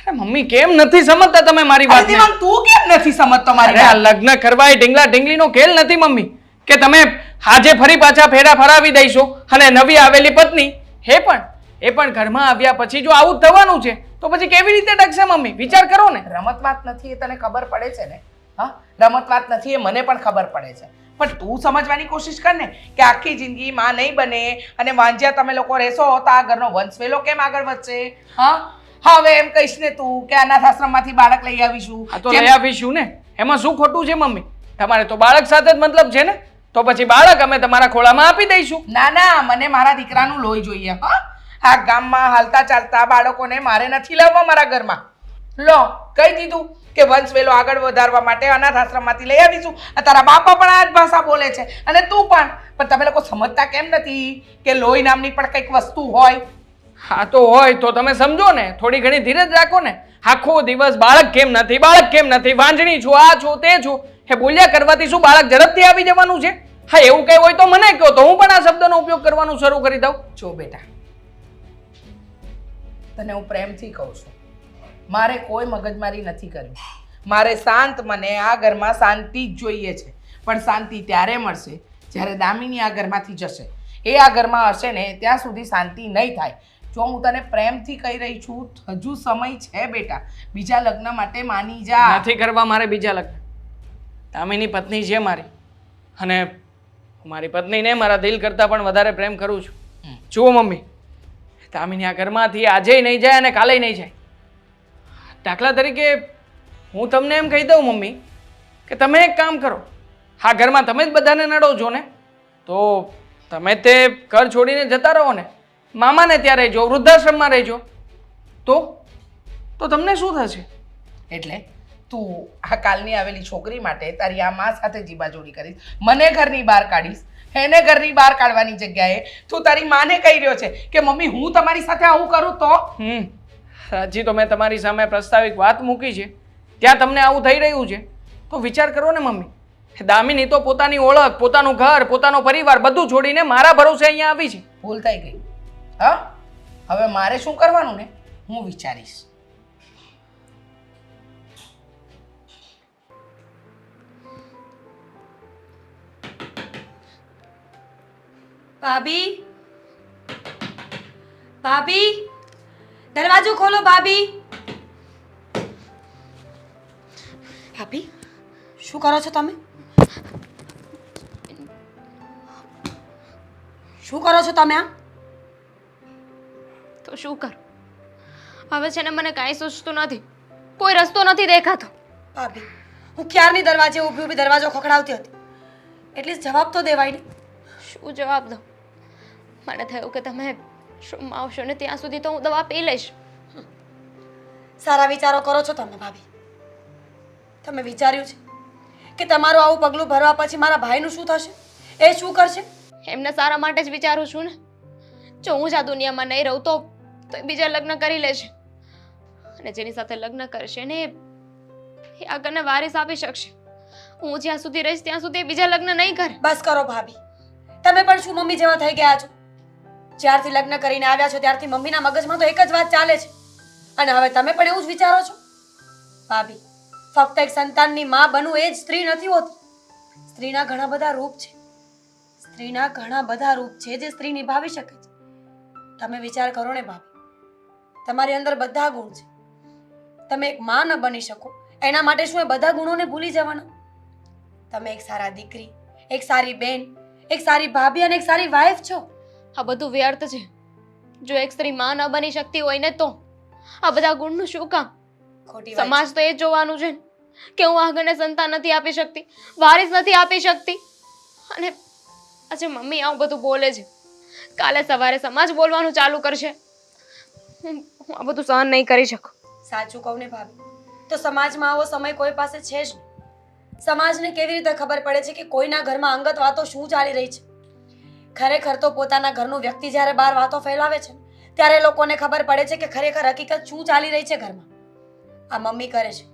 અરે મમ્મી કેમ નથી સમજતા તમે મારી અરે વાત? દિવાંગ, તું કેમ નથી સમજતો મારી અરે આ વાત? લગ્ન કરવા એ ઢીંગલા ઢીંગલીનો ખેલ નથી મમ્મી, કે તમે આજે ફરી પાછા ફેરા ફરાવી દઈશો અને નવી આવેલી પત્ની એ પણ ઘરમાં આવ્યા પછી જો આવું જ થવાનું છે તો પછી કેવી રીતે ટકશે મમ્મી? વિચાર કરો ને. રમત વાત નથી એ તને ખબર પડે છે ને? હા, રમત વાત નથી એ મને પણ ખબર પડે છે, પણ તું સમજવાની કોશિશ કર ને કે આખી જિંદગી માં નહીં બને અને વાંજ્યા તમે લોકો રહેશો તો આ ઘરનો વંશવેલો કેમ આગળ વધશે? હા, હવે એમ કહીશ ને તું કે અનાથ આશ્રમમાંથી બાળક લઈ આવીશું. આ તો લઈ આવીશું ને, એમાં શું ખોટું છે મમ્મી? તમારે તો બાળક સાથે જ મતલબ છે ને, તો પછી બાળક અમે તમારા ખોળામાં આપી દઈશું. ના ના, મને મારા દીકરાનું લોહી જોઈએ. હા, આ ગામમાં હાલતા ચાલતા બાળકોને મારે નથી લાવવા મારા ઘરમાં. લો, કહી દીધું કે વંશવેલો આગળ વધારવા માટે અનાથ આશ્રમમાંથી લઈ આવીશું. આ તારા બાપા પણ આ જ ભાષા બોલે છે અને તું પણ તમે લોકો સમજતા કેમ નથી કે લોહી નામની પણ કંઈક વસ્તુ હોય? હા તો હોય તો તમે સમજો ને, થોડી ઘણી ધીરજ રાખો ને. આખો દિવસ બાળક કેમ નથી, બાળક કેમ નથી, વાંજણી છો, આ છો, તે છો, એ બોલ્યા કરવાથી શું બાળક ઝડપથી આવી જવાનું છે? હા, એવું કઈ હોય તો મને કહો, તો હું પણ આ શબ્દનો ઉપયોગ કરવાનું શરૂ કરી દઉં. જો બેટા, તને હું પ્રેમથી કહું છું, મારે કોઈ મગજમારી નથી કરવી. મારે શાંત મને આ ઘરમાં શાંતિ જ જોઈએ છે, પણ શાંતિ ત્યારે મળશે જ્યારે દામિની આ ઘરમાંથી જશે. એ આ ઘરમાં હશે ને ત્યાં સુધી શાંતિ નહીં થાય. જો હું તને પ્રેમથી કહી રહી છું, હજુ સમય છે બેટા, બીજા લગ્ન માટે માની જા. નથી કરવા મારે બીજા લગ્ન. દામિની પત્ની છે મારી, અને હું મારી પત્નીને મારા દિલ કરતાં પણ વધારે પ્રેમ કરું છું. જુઓ મમ્મી, દામિની આ ઘરમાંથી આજે નહીં જાય અને કાલે નહીં જાય. દાખલા તરીકે હું તમને એમ કહી દઉં મમ્મી કે તમે એક કામ કરો, આ ઘરમાં તમે જ બધાને નડો છો ને, તો તમે તે ઘર છોડીને જતા રહો ને, મામાને ત્યાં રહેજો, વૃદ્ધાશ્રમમાં રહેજો, તો તમને શું થશે? એટલે તું આ કાલની આવેલી છોકરી માટે તારી આ માં સાથે જીબાજોડી કરીશ, મને ઘરની બહાર કાઢીશ, એને ઘરની બહાર કાઢવાની જગ્યાએ તું તારી માને કહી રહ્યો છે કે મમ્મી હું તમારી સાથે આવું કરું તો? હજી તો મેં તમારી સામે પ્રસ્તાવિક વાત મૂકી છે, ત્યાં તમને આવું થઈ રહ્યું છે, તો વિચાર કરો ને મમ્મી. દામિની તો પોતાની ઓળખ, પોતાનું ઘર, પોતાનો પરિવાર બધું છોડીને મારા ભરોસે અહીંયા આવી છે. ભૂલ થઈ ગઈ. હા, હવે મારે શું કરવાનું ને હું વિચારીશ. ભાભી, ભાભી, દરવાજો ખોલો ભાભી. ભાભી, શું કરો છો તમે? શું કરો છો તમે? આ તો શું કરું? હવે છે ને મને કાંઈ સૂચતું નથી, કોઈ રસ્તો નથી દેખાતો. ભાભી, હું ક્યારની દરવાજે ઊભી ઊભી દરવાજો ખખડાવતી હતી, એટલે જવાબ તો દેવાય ને. શું જવાબ દઉં? મને થયું કે તમે વોશરૂમમાં આવશો ને ત્યાં સુધી તો હું દવા પી લઈશ. સારા વિચારો કરો છો તમે ભાભી. તમે વિચાર્યું છે કે તમારું આવું પગલું ભરવા પછી મારા ભાઈનું શું થશે? એ શું કરશે? એમના સારા માટે જ વિચારું છું ને. જો હું જ આ દુનિયામાં નહીં રહું તો એ બીજા લગ્ન કરી લેશે, અને જેની સાથે લગ્ન કરશે ને એ આગળને વારિસ આપી શકશે. હું જ્યાં સુધી રહીશ ત્યાં સુધી એ બીજા લગ્ન નહીં કરે. બસ કરો ભાભી. તમે પણ શું મમ્મી જેવા થઈ ગયા છો? જ્યારથી લગ્ન કરીને આવ્યા છો ત્યારથી મમ્મીના મગજમાં તો એક જ વાત ચાલે છે, અને હવે તમે પણ એવું જ વિચારો છો? ભાભી, ફક્ત એક સંતાનની માં બનવું એ જ સ્ત્રી નથી હોતી. સ્ત્રીના ઘણા બધા રૂપ છે. સ્ત્રીના ઘણા બધા રૂપ છે જે સ્ત્રી નિભાવી શકે છે. તમે વિચાર કરો ને ભાભી, તમારી અંદર બધા ગુણ છે. તમે એક માં ન બની શકો એના માટે શું એ બધા ગુણોને ભૂલી જવાના? તમે એક સારા દીકરી, એક સારી બેન, એક સારી ભાભી અને એક સારી વાઈફ છો. આ બધું વ્યર્થ છે. જો એક સ્ત્રી માં ન બની શકતી હોય ને તો આ બધા ગુણનું શું કામ? ખોટી વાત સમાજ તો એ જ જોવાનું છે ને કે હું આગળને સંતાન નથી આપી શકતી, વારિસ નથી આપી શકતી. અને આજે મમ્મી આવું બધું બોલે છે, કાલે સવારે સમાજ બોલવાનું ચાલુ કરશે. હું આ બધું સહન નહીં કરી શકું. છે. સાચું કહું ને ભાભી, તો સમાજમાં આવો સમય કોઈ પાસે છે જ નહીં. સમાજને કેવી રીતે ખબર પડે છે કે કોઈના ઘરમાં અંગત વાતો શું ચાલી રહી છે? ખરેખર તો પોતાના ઘરનું વ્યક્તિ જ્યારે બહાર વાતો ફેલાવે છે ત્યારે લોકોને ખબર પડે છે કે ખરેખર હકીકત શું ચાલી રહી છે ઘરમાં. આ મમ્મી કરે છે.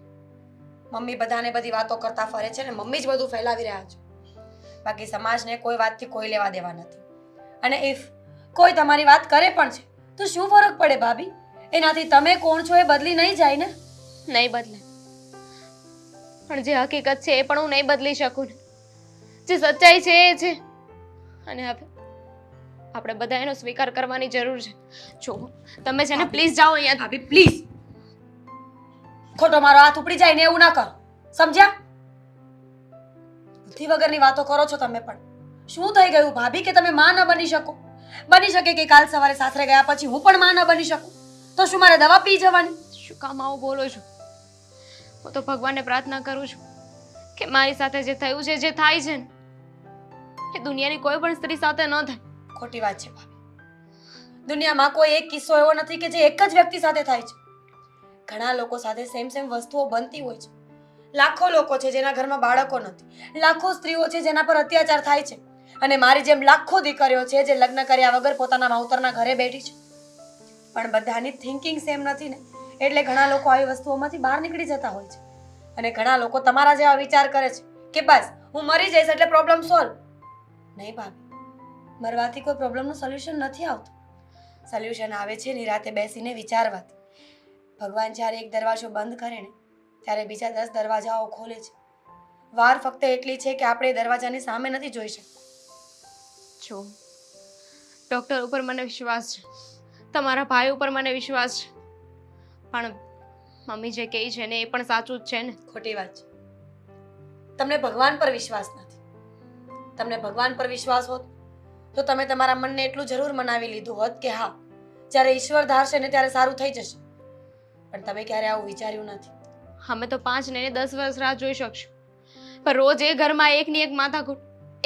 મમ્મી બધાને બધી વાતો કરતા ફરે છે ને મમ્મી જ બધું ફેલાવી રહ્યા છે. બાકી સમાજને કોઈ વાતથી કોઈ લેવા દેવા નથી. અને ઇફ કોઈ તમારી વાત કરે પણ છે તો શું ફરક પડે ભાભી? એનાથી તમે કોણ છો એ બદલી નહીં જાય ને. નહીં બદલે, પણ જે હકીકત છે એ પણ હું નહીં બદલી શકું ને. જે સચ્ચાઈ છે એ છે, અને હવે આપણે બધા એનો સ્વીકાર કરવાની જરૂર છે. જો તમે છે ને પ્લીઝ જાઓ અહીંયા. ભાભી પ્લીઝ, ખોટો મારો હાથ ઉપડી જાય ને એવું ના કરો, સમજ્યા? બુદ્ધિ વગરની વાતો કરો છો તમે પણ. શું થઈ ગયું ભાભી કે તમે માં ન બની શકો? બની શકે કે કાલ સવારે સાસરે ગયા પછી હું પણ માં ન બની શકું, તો શું મારે દવા પી જવાની? શું કામ આવું બોલો છો? હું તો ભગવાનને પ્રાર્થના કરું છું કે મારી સાથે જે થયું છે, જે થાય છે ને એ દુનિયાની કોઈ પણ સ્ત્રી સાથે ન થાય. ખોટી વાત છે ભાભી. દુનિયામાં કોઈ એક કિસ્સો એવો નથી કે જે એક જ વ્યક્તિ સાથે થાય છે. ઘણા લોકો સાથે સેમ વસ્તુઓ બનતી હોય છે. લાખો લોકો છે જેના ઘરમાં બાળકો નથી. લાખો સ્ત્રીઓ છે જેના પર અત્યાચાર થાય છે. અને મારી જેમ લાખો દીકરીઓ છે જે લગ્ન કર્યા વગર પોતાના માવતરના ઘરે બેઠી છે. પણ બધાની થિંકિંગ સેમ નથી ને, એટલે ઘણા લોકો આવી વસ્તુઓમાંથી બહાર નીકળી જતા હોય છે. અને ઘણા લોકો તમારા જેવા વિચાર કરે છે કે બસ હું મરી જઈશ એટલે પ્રોબ્લેમ સોલ્વ. નહીં ભાભી, મરવાથી કોઈ પ્રોબ્લેમનું સોલ્યુશન નથી આવતું. સોલ્યુશન આવે છે નિરાતે બેસીને વિચારવાથી. ભગવાન જ્યારે એક દરવાજો બંધ કરે ને ત્યારે બીજા 10 દરવાજાઓ ખોલે છે. વાર ફક્ત એટલી છે કે આપણે એ દરવાજાની સામે નથી જોઈ શકતા. જો ડૉક્ટર ઉપર મને વિશ્વાસ છે, તમારા ભાઈ ઉપર મને વિશ્વાસ છે, પણ મમ્મી જે કહે છે ને એ પણ સાચું જ છે ને. ખોટી વાત છે. તમને ભગવાન પર વિશ્વાસ નથી. તમને ભગવાન પર વિશ્વાસ હોત તો તમે તમારા મનને એટલું જરૂર મનાવી લીધું હોત કે હા, જ્યારે ઈશ્વર ધારશે ને ત્યારે સારું થઈ જશે. પણ તમે ક્યારે આવું વિચાર્યું નથી. અમે તો 5 ને 10 વર્ષ રાહ જોઈ શકશું, પણ રોજ એ ઘરમાં એકની એક માથાકૂટ,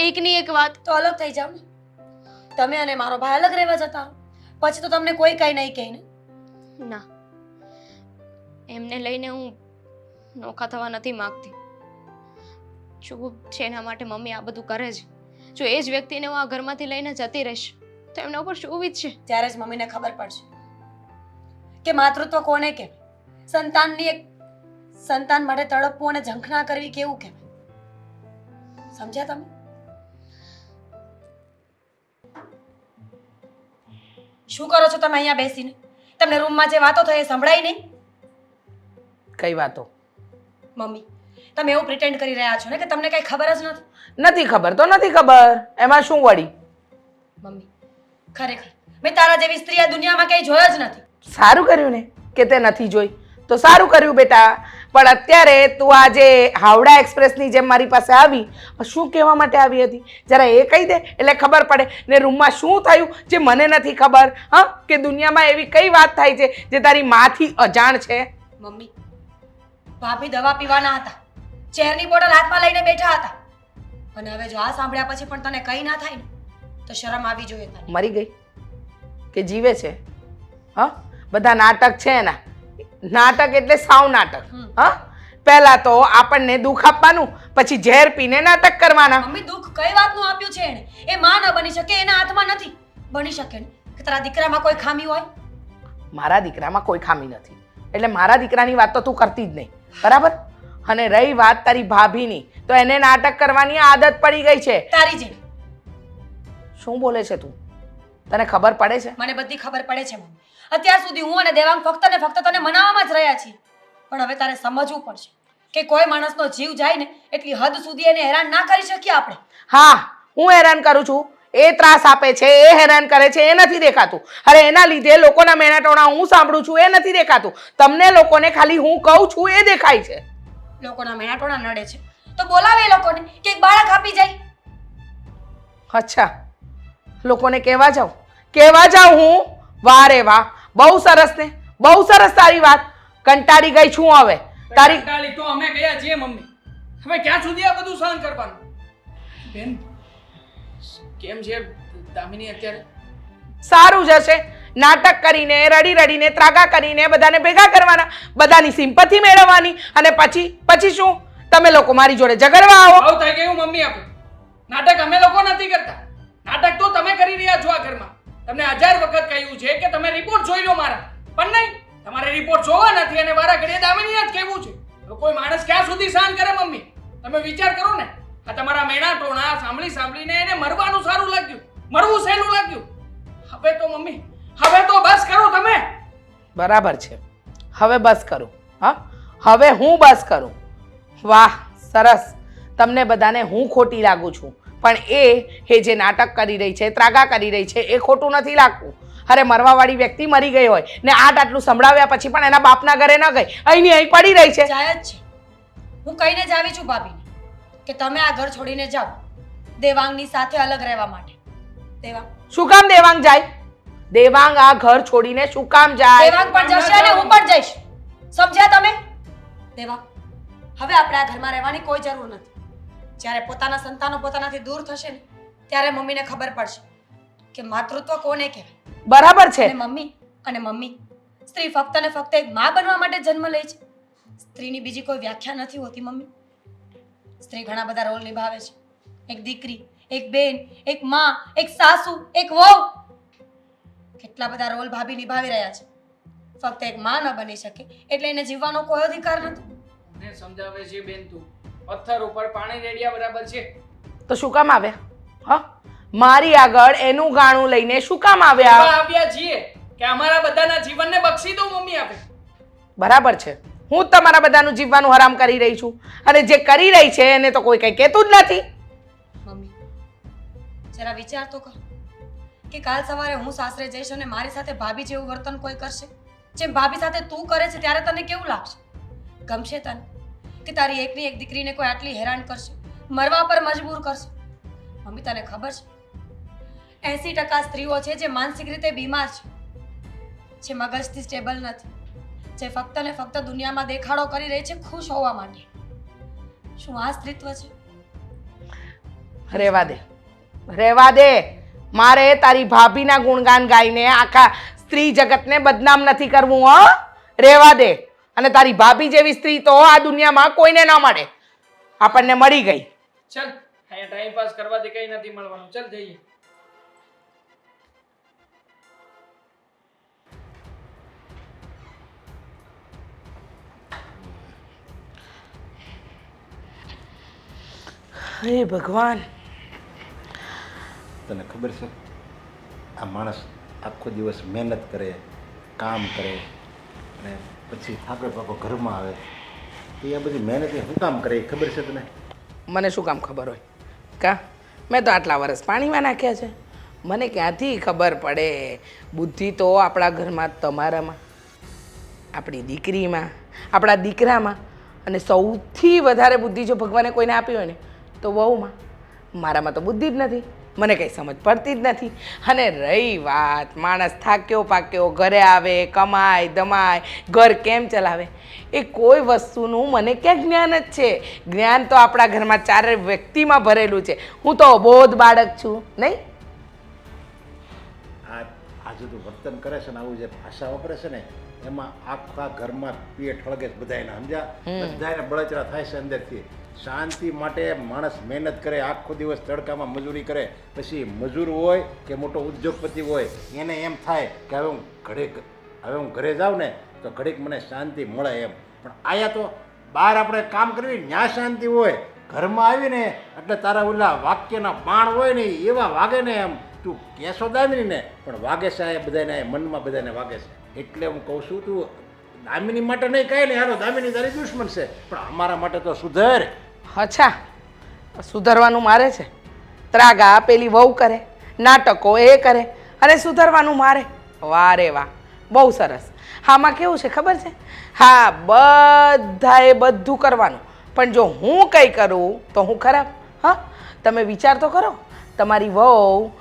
એકની એક વાત. તો અલગ થઈ જાવ ને. તમે અને મારો ભાઈ અલગ રહેવા જતા રહો, પછી તો તમને કોઈ કઈ નહીં કહે ને. ના, એમને લઈને હું નોખા થવા નથી માંગતી. જો જેના માટે મમ્મી આ બધું કરે છે, જો એ જ વ્યક્તિને હું આ ઘરમાંથી લઈને જતી રહીશ તો એમના ઉપર શું વીતશે? ત્યારે જ મમ્મીને ખબર પડશે કે માતૃત્વ કોને કહેવાય. સંતાન માટે તડપવું અને ઝંખના કરવી કેવું કહેવાય. સમજ્યા તમે? શું કરો છો તમે અહીંયા બેસીને? તમને રૂમમાં જે વાતો થઈ એ સંભળાય નહીં? કઈ વાતો? મમ્મી, તમે એવું પ્રિટેન્ડ કરી રહ્યા છો ને કે તમને કઈ ખબર જ નથી. નથી ખબર તો નથી ખબર, એમાં શું વળી? મમ્મી, ખરેખર મેં તારા જેવી સ્ત્રી આ દુનિયામાં કઈ જોયો જ નથી. સારું કર્યું ને કે તે નથી જોઈ, તો સારું કર્યું બેટા. પણ અત્યારે તું આજે હાવડા એક્સપ્રેસની જેમ મારી પાસે આવી, શું કહેવા માટે આવી હતી? જરા એ કહી દે એટલે ખબર પડે. ને રૂમમાં શું થયું જે મને નથી ખબર? હા, કે દુનિયામાં એવી કઈ વાત થાય છે જે તારી માથી અજાણ છે? મમ્મી, ભાભી દવા પીવાના હતા, ચેરની બોટલ હાથમાં લઈને બેઠા હતા, અને હવે જો આ સાંભળ્યા પછી પણ તને કઈ ના થાય ને તો શરમ આવી જોઈએ તને. મરી ગઈ? કે જીવે છે? હા, બધા નાટક છે એના. નાટક એટલે સાવ નાટક. હા, પહેલા તો આપણને દુઃખ આપવાનું, પછી ઝેર પીને નાટક કરવાના. મમ્મી દુઃખ કઈ વાતનું આપ્યું છે એને? એ માં ન બની શકે, એના હાથમાં નથી. બની શકે ને કે તારા દીકરામાં કોઈ ખામી હોય? મારા દીકરામાં કોઈ ખામી નથી, એટલે મારા દીકરાની વાત તો તું કરતી જ નહીં, બરાબર? અને રહી વાત તારી ભાભીની, તો એને નાટક કરવાની આદત પડી ગઈ છે. તારી જેવી. શું બોલે છે તું? તને ખબર પડે છે? મને બધી ખબર પડે છે મમ્મી. અત્યાર સુધી હું અને દેવાંગ ફક્ત ને ફક્ત તને મનાવવામાં જ રહ્યા છીએ, પણ હવે તારે સમજવું પડશે કે કોઈ માણસનો જીવ જાય ને એટલી હદ સુધી એને હેરાન ના કરી શકીએ આપણે. હા, હું હેરાન કરું છું, એ ત્રાસ આપે છે, એ હેરાન કરે છે, એ નથી દેખાતું. અરે એના લીધે લોકોના મેણાટોણા હું સાંભળું છું, એ નથી દેખાતું. તમને લોકોને ખાલી હું કહું છું એ દેખાય છે. લોકોના મેણાટોણા નડે છે તો બોલાવે એ લોકોને કે એક બાળક આપી જાય. અચ્છા, લોકોને કહેવા જાઉં હું? વાહ રે વાહ, બહુ સરસ ને, બહુ સરસ તારી વાત. કંટાળી ગઈ છું હવે તારી. કંટાળી તો અમે ગયા છીએ મમ્મી. હવે ક્યાં સુધી આ બધું સહન કરવાનું? બેન કેમ છે દામિની અત્યારે? સારું જશે. નાટક કરીને, રડી રડીને, ત્રાગા કરીને બધાને ભેગા કરવાના, બધાની સિમ્પથી મેળવવાની, અને પછી શું? તમે લોકો મારી જોડે ઝઘડવા આવો? આવું થઈ ગયું મમ્મી. આપણે નાટક અમે લોકો નથી કરતા, નાટક તો તમે કરી રહ્યા છો આ ઘરમાં. તમને 1000 વખત કહ્યું છે કે તમે રિપોર્ટ જોઈ લો મારા, પણ નહીં, તમારે રિપોર્ટ જોવા નથી અને મારા ઘરે દામિનીને જ કહેવું છે. તો કોઈ માણસ ક્યાં સુધી સહન કરે મમ્મી? તમે વિચાર કરો ને. આ તમારા મેણા ટોણા સાંભળીને એને મરવાનું સારું લાગ્યું, મરવું સહેલું લાગ્યું. હવે તો મમ્મી, હવે તો બસ કરો તમે. બરાબર છે, હવે બસ કરું. હા, હવે હું બસ કરું. વાહ, સરસ. તમને બધાને હું ખોટી લાગુ છું, પણ એ જે નાટક કરી રહી છે, ત્રાગા કરી રહી છે, એ ખોટું નથી લાગતું. અરે મરવાવાળી વ્યક્તિ મરી ગઈ હોય ને આટલું સંભળાવ્યા પછી પણ એના બાપના ઘરે ન ગઈ, અહીંની અહીં પડી રહી છે. જાય જ છે. હું કહીને જ આવી છું ભાભીને કે તમે આ ઘર છોડીને જાઓ દેવાંગની સાથે અલગ રહેવા માટે. દેવાંગ શું કામ દેવાંગ જાય? દેવાંગ આ ઘર છોડીને શું કામ જાય? દેવાંગ પણ જશે અને હું પણ જઈશ. સમજ્યા તમે? દેવાંગ, હવે આપણે આ ઘરમાં રહેવાની કોઈ જરૂર નથી. જ્યારે પોતાના સંતાનો પોતાનાથી દૂર થશે ને ત્યારે મમ્મીને ખબર પડશે કે માતૃત્વ કોને કહેવાય. બરાબર છે. અને મમ્મી સ્ત્રી ફક્ત ને ફક્ત એક માં બનવા માટે જન્મ લે છે. સ્ત્રીની બીજી કોઈ વ્યાખ્યા નથી હોતી મમ્મી. સ્ત્રી ઘણા બધા રોલ નિભાવે છે. એક દીકરી, એક બેન, એક માં, એક સાસુ, એક વહુ, કેટલા બધા રોલ ભાભી નિભાવી રહ્યા છે. ફક્ત એક માં ન બની શકે એટલે એને જીવવાનો કોઈ અધિકાર નથી. મને સમજાવે છે બેન તું, પથ્થર ઉપર પાણી રેડ્યા બરાબર છે. તો શું કામ આવ્યા? હા, મારી આગળ એનું ગાણું લઈને શું કામ આવ્યા? આવ્યા છીએ કે અમારા બધાના જીવનને બક્ષી દો મમ્મી આપે. બરાબર છે, હું જ તમારા બધાનું જીવવાનું હરામ કરી રહી છું, અને જે કરી રહી છે એને તો કોઈ કંઈ કહેતું જ નથી. મમ્મી જરા વિચાર તો કર કે કાલ સવારે હું સાસરે જઈશ અને મારી સાથે ભાભી જેવું વર્તન કોઈ કરશે, જેમ ભાભી સાથે તું કરે છે, ત્યારે તને કેવું લાગશે? ગમશે તને કે તારી એકની એક દીકરીને કોઈ આટલી હેરાન કરશે, મરવા પર મજબૂર કરશે? મમ્મી તને ખબર છે 80% સ્ત્રીઓ છે જે માનસિક રીતે બીમાર છે, જે મગજથી સ્ટેબલ નથી, જે ફક્ત ને ફક્ત દુનિયામાં દેખાડો કરી રહી છે ખુશ હોવા માટે. શું આ સ્ત્રીત્વ છે? રહેવા દે. મારે તારી ભાભીના ગુણગાન ગાઈને આખા સ્ત્રી જગતને બદનામ નથી કરવું. હો, રહેવા દે. અને તારી ભાભી જેવી સ્ત્રી તો આ દુનિયામાં કોઈને ન મળે. આપણને મળી ગઈ. ચલ, અહીંયા ટાઈમ પાસ કરવાથી કઈ નથી મળવાનું. ચલ જઈએ. હે ભગવાન. તને ખબર છે આ માણસ આખો દિવસ મહેનત કરે, કામ કરે અને પછી થાકે પાકો ઘરમાં આવે તો એ બધી મહેનત એ શું કામ કરે એ ખબર છે તને? મને શું કામ ખબર હોય? કા મેં તો આટલા વર્ષ પાણીમાં નાખ્યા છે, મને ક્યાંથી ખબર પડે? બુદ્ધિ તો આપણા ઘરમાં, તમારામાં, આપણી દીકરીમાં, આપણા દીકરામાં, અને સૌથી વધારે બુદ્ધિ જો ભગવાને કોઈને આપી હોય ને તો વહુમાં. મારામાં તો બુદ્ધિ જ નથી, મને કંઈ સમજ પડતી જ નથી. અને રહી વાત માણસ થાક્યો પાક્યો ઘરે આવે, કમાય ધમાય, ઘર કેમ ચલાવે, એ કોઈ વસ્તુનું મને ક્યાં જ્ઞાન જ છે? જ્ઞાન તો આપણા ઘરમાં 4 વ્યક્તિમાં ભરેલું છે. હું તો અબોધ બાળક છું નહીં? આ આજે તું વર્તન કરે છે ને આવું જે ભાષા વાપરે છે ને એમાં આખા ઘરમાં પેટ હળગે છે બધાયને સમજ્યા બધાયને બળતરા થાય છે અંદરથી શાંતિ માટે માણસ મહેનત કરે આખો દિવસ તડકામાં મજૂરી કરે પછી મજૂર હોય કે મોટો ઉદ્યોગપતિ હોય એને એમ થાય કે હવે હું ઘરે જાઉં ને તો ઘડીક મને શાંતિ મળે એમ પણ આયા તો બહાર આપણે કામ કરવી ન્યા શાંતિ હોય ઘરમાં આવીને એટલે તારા ઓલા વાક્યના બાણ હોય ને એવા વાગે ને એમ તું કેસો દામિની ને પણ વાગે છે આ બધાને મનમાં બધાને વાગે છે એટલે હું કહું છું તું દામિની માટે નહીં કાંઈ નહીં હાલો દામિની તારી દુશ્મન છે પણ અમારા માટે તો સુધર. અચ્છા સુધરવાનું મારે છે ત્રાગા પેલી વહુ કરે નાટકો એ કરે અને સુધરવાનું મારે વાહ રે વાહ બહુ સરસ આમાં કેવું છે ખબર છે હા બધાએ બધું કરવાનું પણ જો હું કંઈ કરું તો હું ખરાબ હા તમે વિચાર તો કરો તમારી વહુ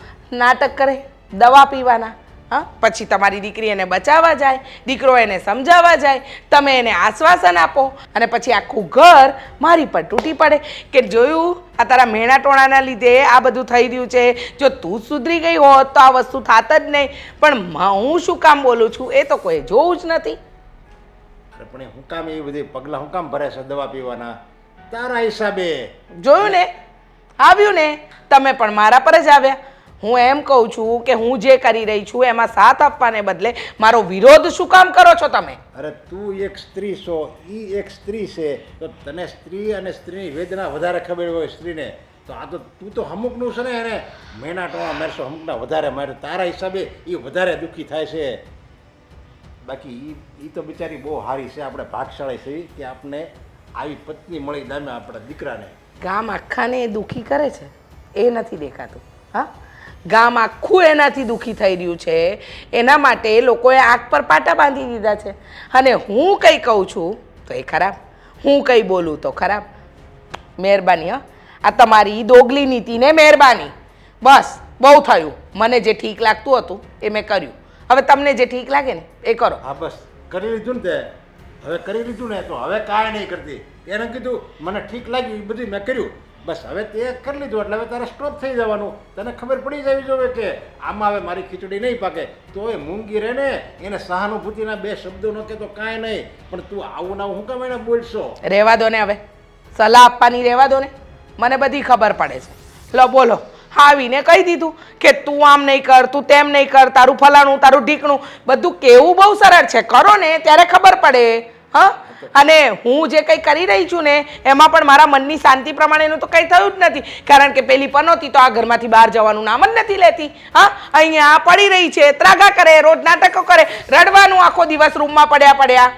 નાટક કરે દવા પીવાના હા પછી તમારી દીકરી એને બચાવવા જાય દીકરો એને સમજાવવા જાય તમે એને આશ્વાસન આપો અને પછી આખું ઘર મારી પર તૂટી પડે કે જોયું આ તારા મેણા ટોણાના લીધે આ બધું થઈ રહ્યું છે જો તું સુધરી ગઈ હોત તો આ વસ્તુ થાત જ નહીં પણ હું શું કામ બોલું છું એ તો કોઈ જોવું જ નથી. અરે પણ હું કામ એ બધી પગલાં હું કામ ભરે છે દવા પીવાના તારા હિસાબે જોયું ને આવ્યું ને તમે પણ મારા પર જ આવ્યા. હું એમ કહું છું કે હું જે કરી રહી છું એમાં સાથ આપવાને બદલે મારો વિરોધ શું કામ કરો છો તમે? અરે તું એક સ્ત્રી છો એ એક સ્ત્રી છે તો તને સ્ત્રી અને સ્ત્રીની વેદના વધારે ખબર હોય સ્ત્રીને તો આ તો તું તો અમુકનું છે ને એને મહિના ટોણા મારશો અમુકના વધારે માર્યો તારા હિસાબે એ વધારે દુઃખી થાય છે. બાકી એ તો બિચારી બહુ સારી છે આપણે ભાગશાળી છે કે આપણે આવી પત્ની મળી દામે આપણા દીકરાને. ગામ આખાને એ દુઃખી કરે છે એ નથી દેખાતું હા ગામ આખું એનાથી દુઃખી થઈ રહ્યું છે એના માટે લોકોએ આંખ પર પાટા બાંધી દીધા છે અને હું કંઈ કહું છું તો એ ખરાબ હું કંઈ બોલું તો ખરાબ. મહેરબાની હા આ તમારી દોગલી નીતિને મહેરબાની બસ બહુ થયું મને જે ઠીક લાગતું હતું એ મેં કર્યું હવે તમને જે ઠીક લાગે ને એ કરો. હા બસ કરી લીધું ને તે હવે કરી લીધું ને તો હવે કાંઈ નહીં કરતી એને કીધું મને ઠીક લાગ્યું એ બધું મેં કર્યું બસ હવે તે કરી લીધું એટલે હવે તારે સ્ટોપ થઈ જવાનું તને ખબર પડી જવી જોઈએ કે આમાં હવે મારી ખીચડી નહીં પાકે તો એ મૂંગી રહે ને એને સહાનુભૂતિના બે શબ્દો ન કે તો કાંઈ નહીં પણ તું આવું ના હું કેમ એને બોલશો? રહેવા દો ને હવે સલાહ આપવાની રહેવા દો ને મને બધી ખબર પડે છે. લો બોલો આવીને કહી દીધું કે તું આમ નહીં કર તું તેમ નહીં કર તારું ફલાણું તારું ઢીકણું બધું કેવું બહુ સરળ છે કરો ને ત્યારે ખબર પડે હા અને હું જે કંઈ કરી રહી છું ને એમાં પણ મારા મનની શાંતિ પ્રમાણેનું તો કંઈ થયું જ નથી કારણ કે પેલી પનોતી તો આ ઘરમાંથી બહાર જવાનું નામ જ નથી લેતી હા અહીંયા પડી રહી છે ત્રાગા કરે રોજ નાટકો કરે રડવાનું આખો દિવસ રૂમમાં પડ્યા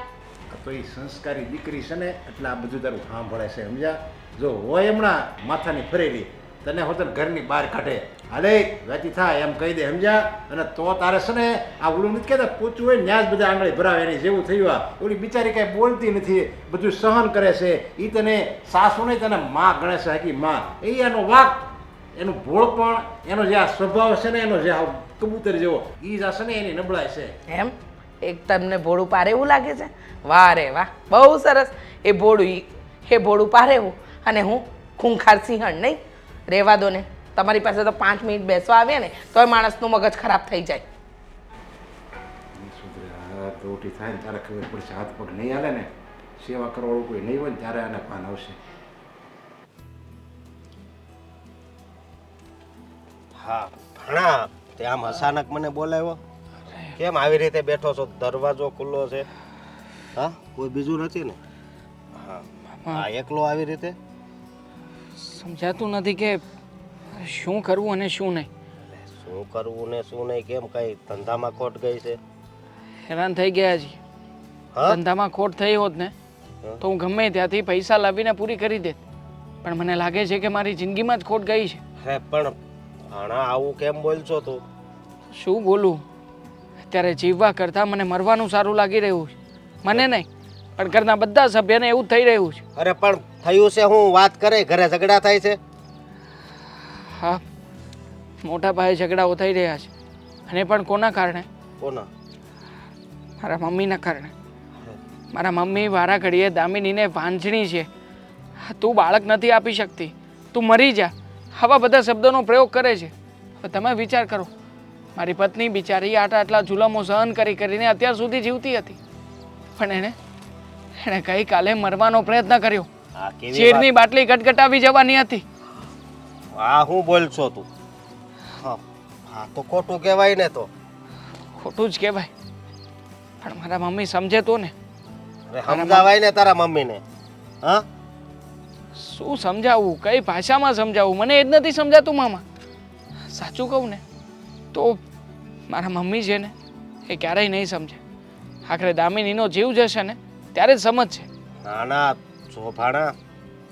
તો એ સંસ્કારી દીકરી છે ને એટલે આ બધું તારું સાંભળે છે સમજ્યા જો હોય હમણાં માથાની ફરેલી તને હોતન ઘરની બહાર કાઢે હાલે વેચી થાય એમ કહી દે સમજ્યા અને તો તારે છે ને આ ઓલું નથી કહેતા પૂછવું હોય ન્યા જ બધા આંગળી ભરાવે એની જેવું થયું આ ઓલી બિચારી કાંઈ બોલતી નથી બધું સહન કરે છે એ તને સાસુ નહીં તને માં ગણે છે હાકી માં એ એનો વાક એનું ભોળપણ એનો જે આ સ્વભાવ છે ને એનો જે આ કબૂતર જેવો એ જ આ છે ને એની નબળાઈ છે. એમ એક તમને ભોળું પારે એવું લાગે છે વાહ રે વાહ બહુ સરસ એ ભોળું પારે એવું અને હું ખૂંખાર સિંહણ નહીં રહેવા દો ને તમારી પાસે તો 5 મિનિટ બેસવા આવ્યા ને તોય માણસનું મગજ ખરાબ થઈ જાય. રોટી થાય ને ત્યારે ખબર પડશે હાથ પગ નહીં હાલે ને સેવા કરવાળું કોઈ નહીં હોય ને ત્યારે આને પાન આવશે. હા ભણા તે આમ અચાનક મને બોલાવ્યો કેમ આવી રીતે બેઠો છો દરવાજો ખુલ્લો છે હા કોઈ બીજું નથી ને હા હા એકલો આવી રીતે સમજાતું નથી કે શું કરવું અને શું નહીં. શું કરવું ને શું નહીં કેમ કઈ ધંધામાં ખોટ ગઈ છે હેરાન થઈ ગયા છીએ હા ધંધામાં ખોટ થઈ હોત ને તો હું ગમે ત્યાંથી પૈસા લાવીને પૂરી કરી દેત પણ મને લાગે છે કે મારી જિંદગીમાં જ ખોટ ગઈ છે. હે પણ ભણા આવું કેમ બોલશો તું શું બોલું અત્યારે જીવવા કરતાં મને મરવાનું સારું લાગી રહ્યું છે મને નહીં પણ ઘરના બધા સભ્યને એવું જ થઈ રહ્યું છે. અરે પણ થયું છે હું વાત કરે ઘરે ઝઘડા થાય છે હા મોટા પાયે ઝઘડાઓ થઈ રહ્યા છે અને પણ કોના કારણે? કોના? મારા મમ્મીના કારણે. મારા મમ્મી વારા ઘડીએ દામિનીને વાંઝણી છે તું બાળક નથી આપી શકતી તું મરી જા આવા બધા શબ્દોનો પ્રયોગ કરે છે. હવે તમે વિચાર કરો મારી પત્ની બિચારી આટલા જુલમો સહન કરીને અત્યાર સુધી જીવતી હતી, પણ એણે ગઈકાલે મરવાનો પ્રયત્ન કર્યો. આ કેવી ચીરની બાટલી ગટગટાવી જવાની હતી. આ હું બોલશો તું? હા, આ તો ખોટું કહેવાય ને. તો ખોટું જ કહેવાય, પણ મારા મમ્મી સમજે તો ને. અરે સમજાવાય ને તારા મમ્મીને. હા, શું સમજાવવું, કઈ ભાષામાં સમજાવવું, મને એ જ નથી સમજાતું મામા. સાચું કહું ને તો મારા મમ્મી છે ને એ ક્યારેય નહીં સમજે. આખરે દામિનીનો જીવ જશે ને ત્યારે જ સમજશે. ના ના શોભાણા,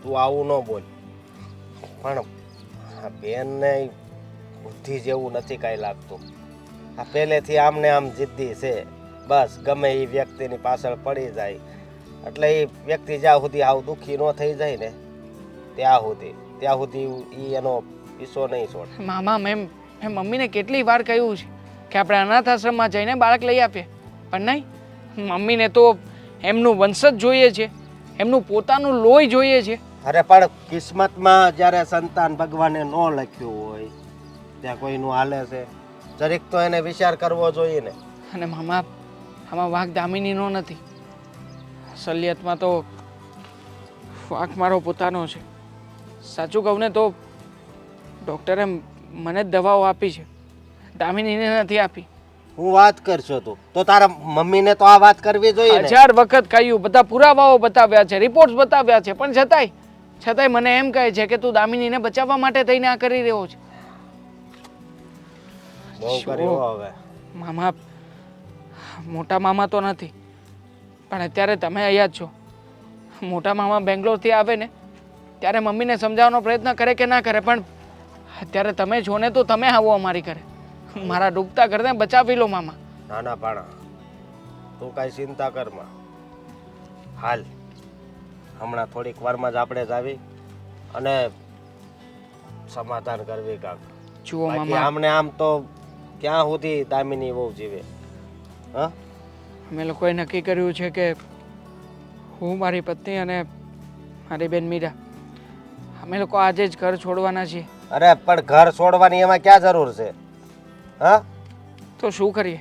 તું આવું ન બોલ. પણ આ બેનને બુદ્ધિ જેવું નથી કાંઈ લાગતું. આ પહેલેથી આમને આમ જિદ્દી છે. બસ ગમે એ વ્યક્તિની પાછળ પડી જાય એટલે એ વ્યક્તિ જ્યાં સુધી આવું દુઃખી ન થઈ જાય ને ત્યાં સુધી એ એનો પીછો નહીં છોડે. મામા મેં મમ્મીને કેટલી વાર કહ્યું છે કે આપણે અનાથ આશ્રમમાં જઈને બાળક લઈ આપીએ, પણ નહીં, મમ્મીને તો એમનું વંશજ જોઈએ છે, એમનું પોતાનું લોહી જોઈએ છે. અરે પણ કિસ્મતમાં જ્યારે સંતાન ભગવાને ન લખ્યું હોય ત્યાં કોઈનું હાલે છે. જરીક તો એને વિચાર કરવો જોઈએ ને. અને મામા આમાં વાંક દામિનીનો નથી, અસલિયતમાં તો વાંક મારો પોતાનો છે. સાચું કહું ને તો ડૉક્ટરે મને જ દવાઓ આપી છે, દામિનીને નથી આપી. હું વાત કરશો તું તો તારા મમ્મીને તો આ વાત કરવી જોઈએ ને. 1000 વખત કહ્યું, બધા પુરાવાઓ બતાવ્યા છે, રિપોર્ટ્સ બતાવ્યા છે, પણ છતાંય મને એમ કહે છે કે તું દામિનીને બચાવવા માટે થઈને આ કરી રહ્યો છે. બહુ કર્યું હવે. મામા, મોટા મામા તો નથી, પણ અત્યારે તમે અહીંયા જ છો. મોટા મામા બેંગ્લોરથી આવે ને ત્યારે મમ્મીને સમજાવવાનો પ્રયત્ન કરે કે ના કરે, પણ અત્યારે તમે છો ને તો તમે આવો અમારી ઘરે. મારા ડૂબતા ઘરને બચાવી લો મામા. નાના પાણા, તું કાંઈ ચિંતા કરમાં. હાલ હમણાં થોડીક વારમાં જ આપણે જ આવી અને સમાધાન કરવી કાંક. જુઓ બાકી મામા, આમને આમ તો ક્યાં સુધી દામિની બહુ જીવે? હા, અમે લોકોએ નક્કી કર્યું છે કે હું, મારી પત્ની અને મારી બેન મીરા, અમે લોકો આજે જ ઘર છોડવાના છીએ. અરે પણ ઘર છોડવાની એમાં ક્યાં જરૂર છે? હા, તો શું કરીએ?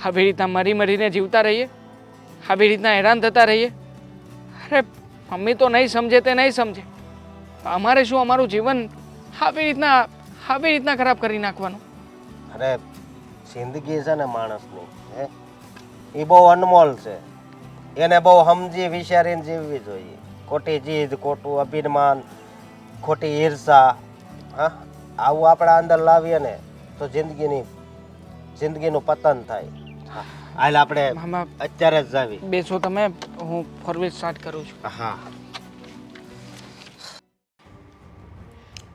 આવી રીતના મરીને જીવતા રહીએ? આવી રીતના હેરાન થતા રહીએ? અરે મમ્મી તો નહીં સમજે તે નહીં સમજે, અમારે શું અમારું જીવન આવી રીતના ખરાબ કરી નાખવાનું? અરે જિંદગી છે ને માણસની, હે, એ બહુ અનમોલ છે. એને બહુ સમજી વિચારીને જીવવી જોઈએ. ખોટી જીદ, ખોટું અભિમાન, ખોટી ઈર્ષા, હા, આવું આપણા અંદર લાવીએ ને તો જિંદગીનું પતન થાય. હાલ આપણે મામા અત્યારે જ જાવી. બેસો તમે, હું ફોરવ્હીલ સ્ટાર્ટ કરું છું. હા,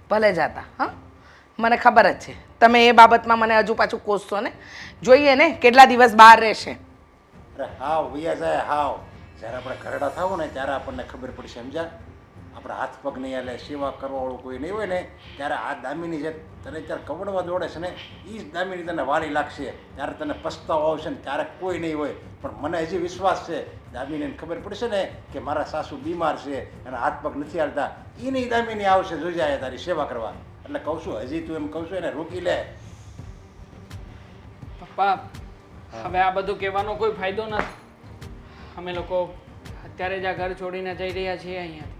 ભલે જાતા. હા, મને ખબર જ છે તમે એ બાબતમાં મને હજુ પાછું કોસશો ને. જોઈએ ને કેટલા દિવસ બહાર રહેશે. અરે હાવ વૈયા જાય હાવ. જ્યારે આપણે ઘરડા થાવ ને ત્યારે આપણને ખબર પડશે, સમજ્યા? આપણે હાથ પગ નહીં હાલે, સેવા કરવાવાળું કોઈ નહીં હોય ને ત્યારે આ દામિની જે તને ત્યારે કવડવા દોડે છે ને એ જ દામિની તને વાલી લાગશે. ત્યારે તને પસ્તાવો આવશે ને ત્યારે કોઈ નહીં હોય. પણ મને હજી વિશ્વાસ છે દામિનીને ખબર પડશે ને કે મારા સાસુ બીમાર છે અને હાથ પગ નથી હાલતા, એ નહીં દામિની આવશે જોજાય તારી સેવા કરવા. એટલે કહું છું, હજી તું એમ કહું છું એને રોકી લે. પપ્પા, હવે આ બધું કહેવાનો કોઈ ફાયદો નથી. અમે લોકો અત્યારે જ આ ઘર છોડીને જઈ રહ્યા છીએ અહીંયા.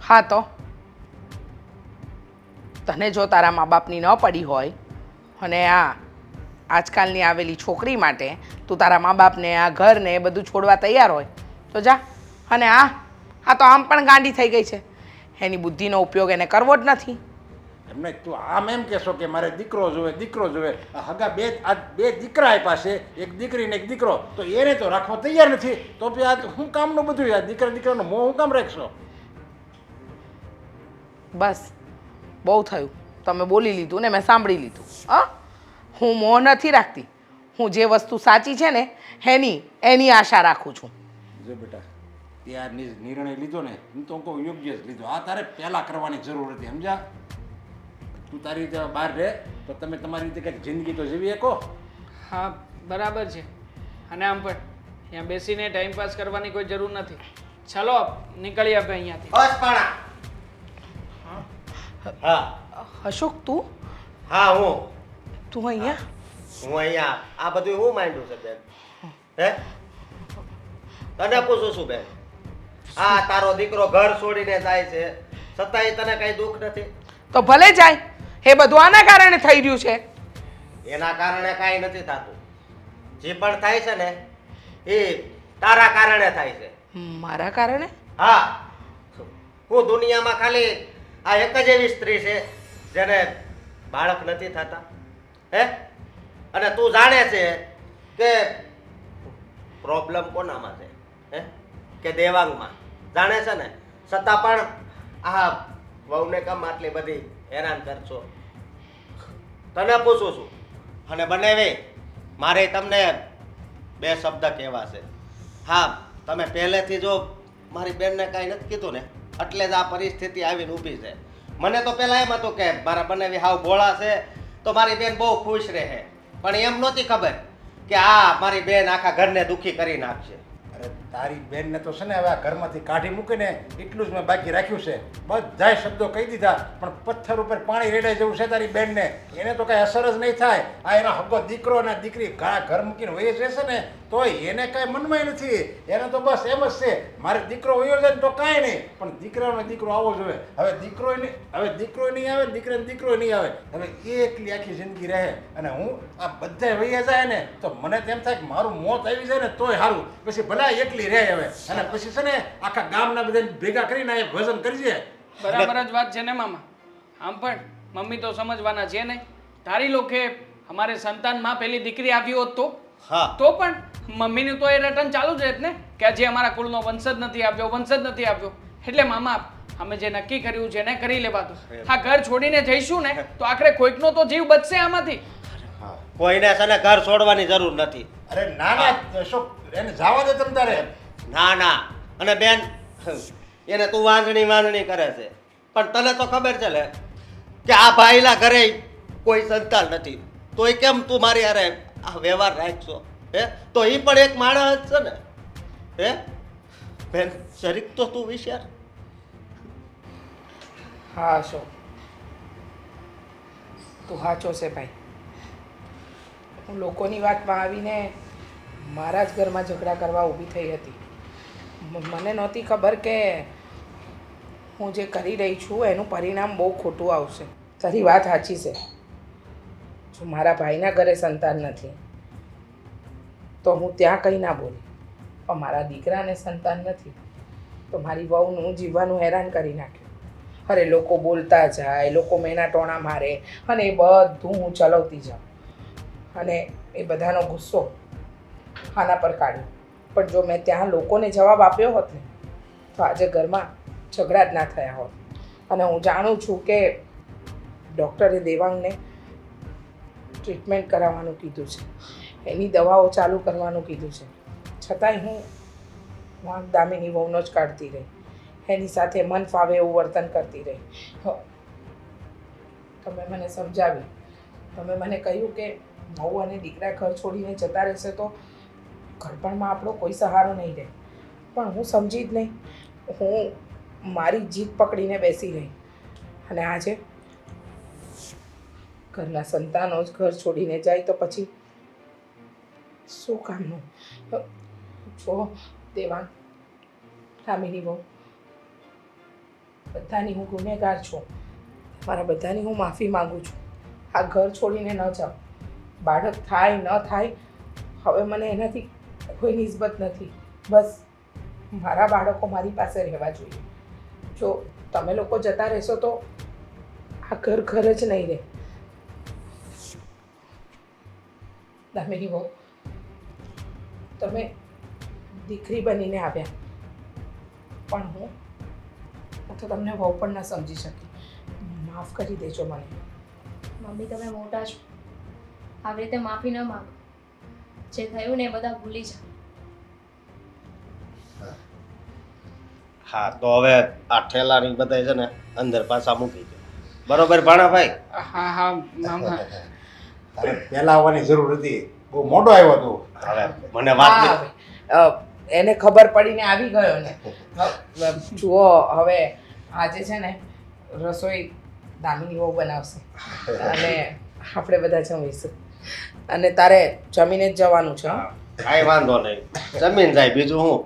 હા, તો તને જો તારા મા બાપની ન પડી હોય અને આજકાલની આવેલી છોકરી માટે તું તારા મા બાપને, આ ઘરને એ બધું છોડવા તૈયાર હોય તો જા. અને આ તો આમ પણ ગાંડી થઈ ગઈ છે, એની બુદ્ધિનો ઉપયોગ એને કરવો જ નથી. એમને તું આમ એમ કહેશો કે મારે દીકરો જોવે. આ હગા બે દીકરા આપ્યા છે, એક દીકરી ને એક દીકરો, તો એને તો રાખવા તૈયાર નથી. તો પછી આ શું કામનું બધું? આ દીકરાનો મોહ હું કામ રાખશો? બસ બહુ થયું, તમે બોલી લીધું ને મેં સાંભળી લીધું. હા, હું મોહ નથી રાખતી. હું જે વસ્તુ સાચી છે ને એની આશા રાખું છું. જો બેટા, તે આ નિર્ણય લીધો ને હું તો કહું યોગ્ય જ લીધો. આ તારે પહેલાં કરવાની જરૂર હતી, સમજ્યા? તું તારી રીતે બહાર રહે તો તમે તમારી રીતે કંઈક જિંદગી તો જીવી શકો. હા, બરાબર છે. અને આમ પણ અહીંયા બેસીને ટાઈમ પાસ કરવાની કોઈ જરૂર નથી. ચાલો નીકળી આપણે અહીંયાથી. બસ પાણા. હા, અશોક, તું હા હું તું અહીંયા અહીંયા આ બધું હું માંડ્યું છે બેન હે તને પૂછું છું બેન આ તારો દીકરો ઘર છોડીને જાય છે છતાંય તને કઈ દુઃખ નથી તો ભલે જાય. એ બધું આના કારણે થઈ રહ્યું છે. એના કારણે કાંઈ નથી થતું જે પણ થાય છે ને એ તારા કારણે થાય છે. મારા કારણે? હા હું દુનિયામાં ખાલી આ એક જ એવી સ્ત્રી છે જેને બાળક નથી થતા હે અને તું જાણે છે કે પ્રોબ્લેમ કોનામાં છે હે કે દેવાંગમાં જાણે છે ને છતાં પણ આ વહુને કેમ આટલી બધી હેરાન કરશો તને પૂછું છું અને બનેવી મારે તમને બે શબ્દ કહેવા છે. હા તમે પહેલેથી જો મારી બેનને કાંઈ નથી કીધું ને એટલે જ આ પરિસ્થિતિ આવીને ઊભી છે. મને તો પહેલાં એમ હતું કે મારા બનેવી હાવ ભોળા છે તો મારી બેન બહુ ખુશ રહે પણ એમ નહોતી ખબર કે આ મારી બેન આખા ઘરને દુઃખી કરી નાખશે. અરે તારી બેનને તો છે ને હવે આ ઘરમાંથી કાઢી મૂકીને એટલું જ મેં બાકી રાખ્યું છે. બધાય શબ્દો કહી દીધા પણ પથ્થર ઉપર પાણી રેડાઈ જવું છે તારી બેનને. એને તો કાંઈ અસર જ નહીં થાય. આ એનો હગ્ગો દીકરો અને દીકરી ઘર મૂકીને વહી જશે ને તોય એને કાંઈ મનમાં નથી. એને તો બસ એમ જ છે મારે દીકરો વયો જાય ને તો કાંઈ નહીં પણ દીકરાનો દીકરો આવવો જોઈએ. હવે દીકરો નહીં આવે દીકરો નહીં આવે. હવે એકલી આખી જિંદગી રહે અને હું આ બધા વહી જાય ને તો મને તેમ થાય કે મારું મોત આવી જાય ને તોય સારું. પછી ભલા એકલી રહે હવે અને પછી છે ને આખા ગામના બધાને ભેગા કરીને એ ભજન કરજે. બરાબર જ વાત છે ને મામા. આમ પણ મમ્મી તો સમજવાના છે નહીં. ધારી લો કે અમારે સંતાનમાં પેલી દીકરી આવી હોત હા તો પણ મમ્મીનું તો એ રટન ચાલુ જ રહેત ને કે હજી અમારા કુળનો વંશ જ નથી આવ્યો. એટલે મામા અમે જે નક્કી કર્યું છે એને કરી લેવા દો. આ ઘર છોડીને જઈશું ને તો આખરે કોઈકનો તો જીવ બચશે આમાંથી. કોઈને છે ને ઘર છોડવાની જરૂર નથી. અરે ના ના અશોક એને જવા દે તમ તારે. ના અને બેન એને તું વાંધણી કરે છે પણ તને તો ખબર છે લે કે આ ભાઈલા ઘરે કોઈ સંતાન નથી તોય કેમ તું મારી હારે આ વ્યવહાર રાખશો હે તો એ પણ એક માણસ છે ને હે બેન શરીક તો તું વિચાર. હા અશોક, તું સાચો છે ભાઈ. હું લોકોની વાતમાં આવીને મારા જ ઘરમાં ઝઘડા કરવા ઊભી થઈ હતી. મને નહોતી ખબર કે હું જે કરી રહી છું એનું પરિણામ બહુ ખોટું આવશે. તારી વાત સાચી છે. જો મારા ભાઈના ઘરે સંતાન નથી તો હું ત્યાં કંઈ ના બોલી, પણ મારા દીકરાને સંતાન નથી તો મારી વહુનું જીવવાનું હેરાન કરી નાખ્યું. અરે લોકો બોલતા જાય, લોકો મેના ટોણા મારે અને એ બધું હું ચલાવતી જાઉં અને એ બધાનો ગુસ્સો આના પર કાઢ્યો. પણ જો મેં ત્યાં લોકોને જવાબ આપ્યો હોત ને તો આજે ઘરમાં ઝઘડા જ ના થયા હોત. અને હું જાણું છું કે ડૉક્ટરે દેવાંગને ટ્રીટમેન્ટ કરાવવાનું કીધું છે, એની દવાઓ ચાલુ કરવાનું કીધું છે. છતાંય હું વાંક દામીની વહુનો જ કાઢતી રહી, એની સાથે મન ફાવે એવું વર્તન કરતી રહી. તમે મને સમજાવી, તમે મને કહ્યું કે વહુ અને દીકરા ઘર છોડીને જતા રહેશે તો ઘરપણમાં આપણો કોઈ સહારો નહીં રહે. પણ હું સમજી જ નહીં. હું મારી જીદ પકડીને બેસી રહી અને આજે ઘરના સંતાનો જ ઘર છોડીને જાય તો પછી શું કામનું? જો દેવાંગ, રામીની વહુ, બધાની હું ગુનેગાર છું. મારા બધાની હું માફી માગું છું. આ ઘર છોડીને ન જાઓ. બાળક થાય ન થાય હવે મને એનાથી કોઈ નિસ્બત નથી. બસ મારા બાળકો મારી પાસે રહેવા જોઈએ. જો તમે લોકો જતા રહેશો તો આ ઘર જ નહીં રહે. દામિની વહુ, તમે દીકરી બનીને આવ્યા પણ હું તો તમને વહુ પણ ન સમજી શકી. માફ કરી દેજો મને. મમ્મી તમે મોટા છો, આવી રીતે માફી ન માંગો. જે થયું ને એ બધા ભૂલી જાઓ. હા તો હવે આ ઠેલાની બધા છે ને અંદર પાછા મૂકી દે. બરોબર ભાણાભાઈ? હા મામા. તારે પહેલા આવવાની જરૂર હતી. બહુ મોડો આવ્યો તું. હવે મને વાત હા, એને ખબર પડીને આવી ગયો ને. જુઓ હવે આજે છે ને રસોઈ દામિની બહુ બનાવશે અને આપણે બધા જમીશું અને તારે જમીને જ જવાનું છે હો? કાંઈ વાંધો નહીં જમીન જાય બીજું હું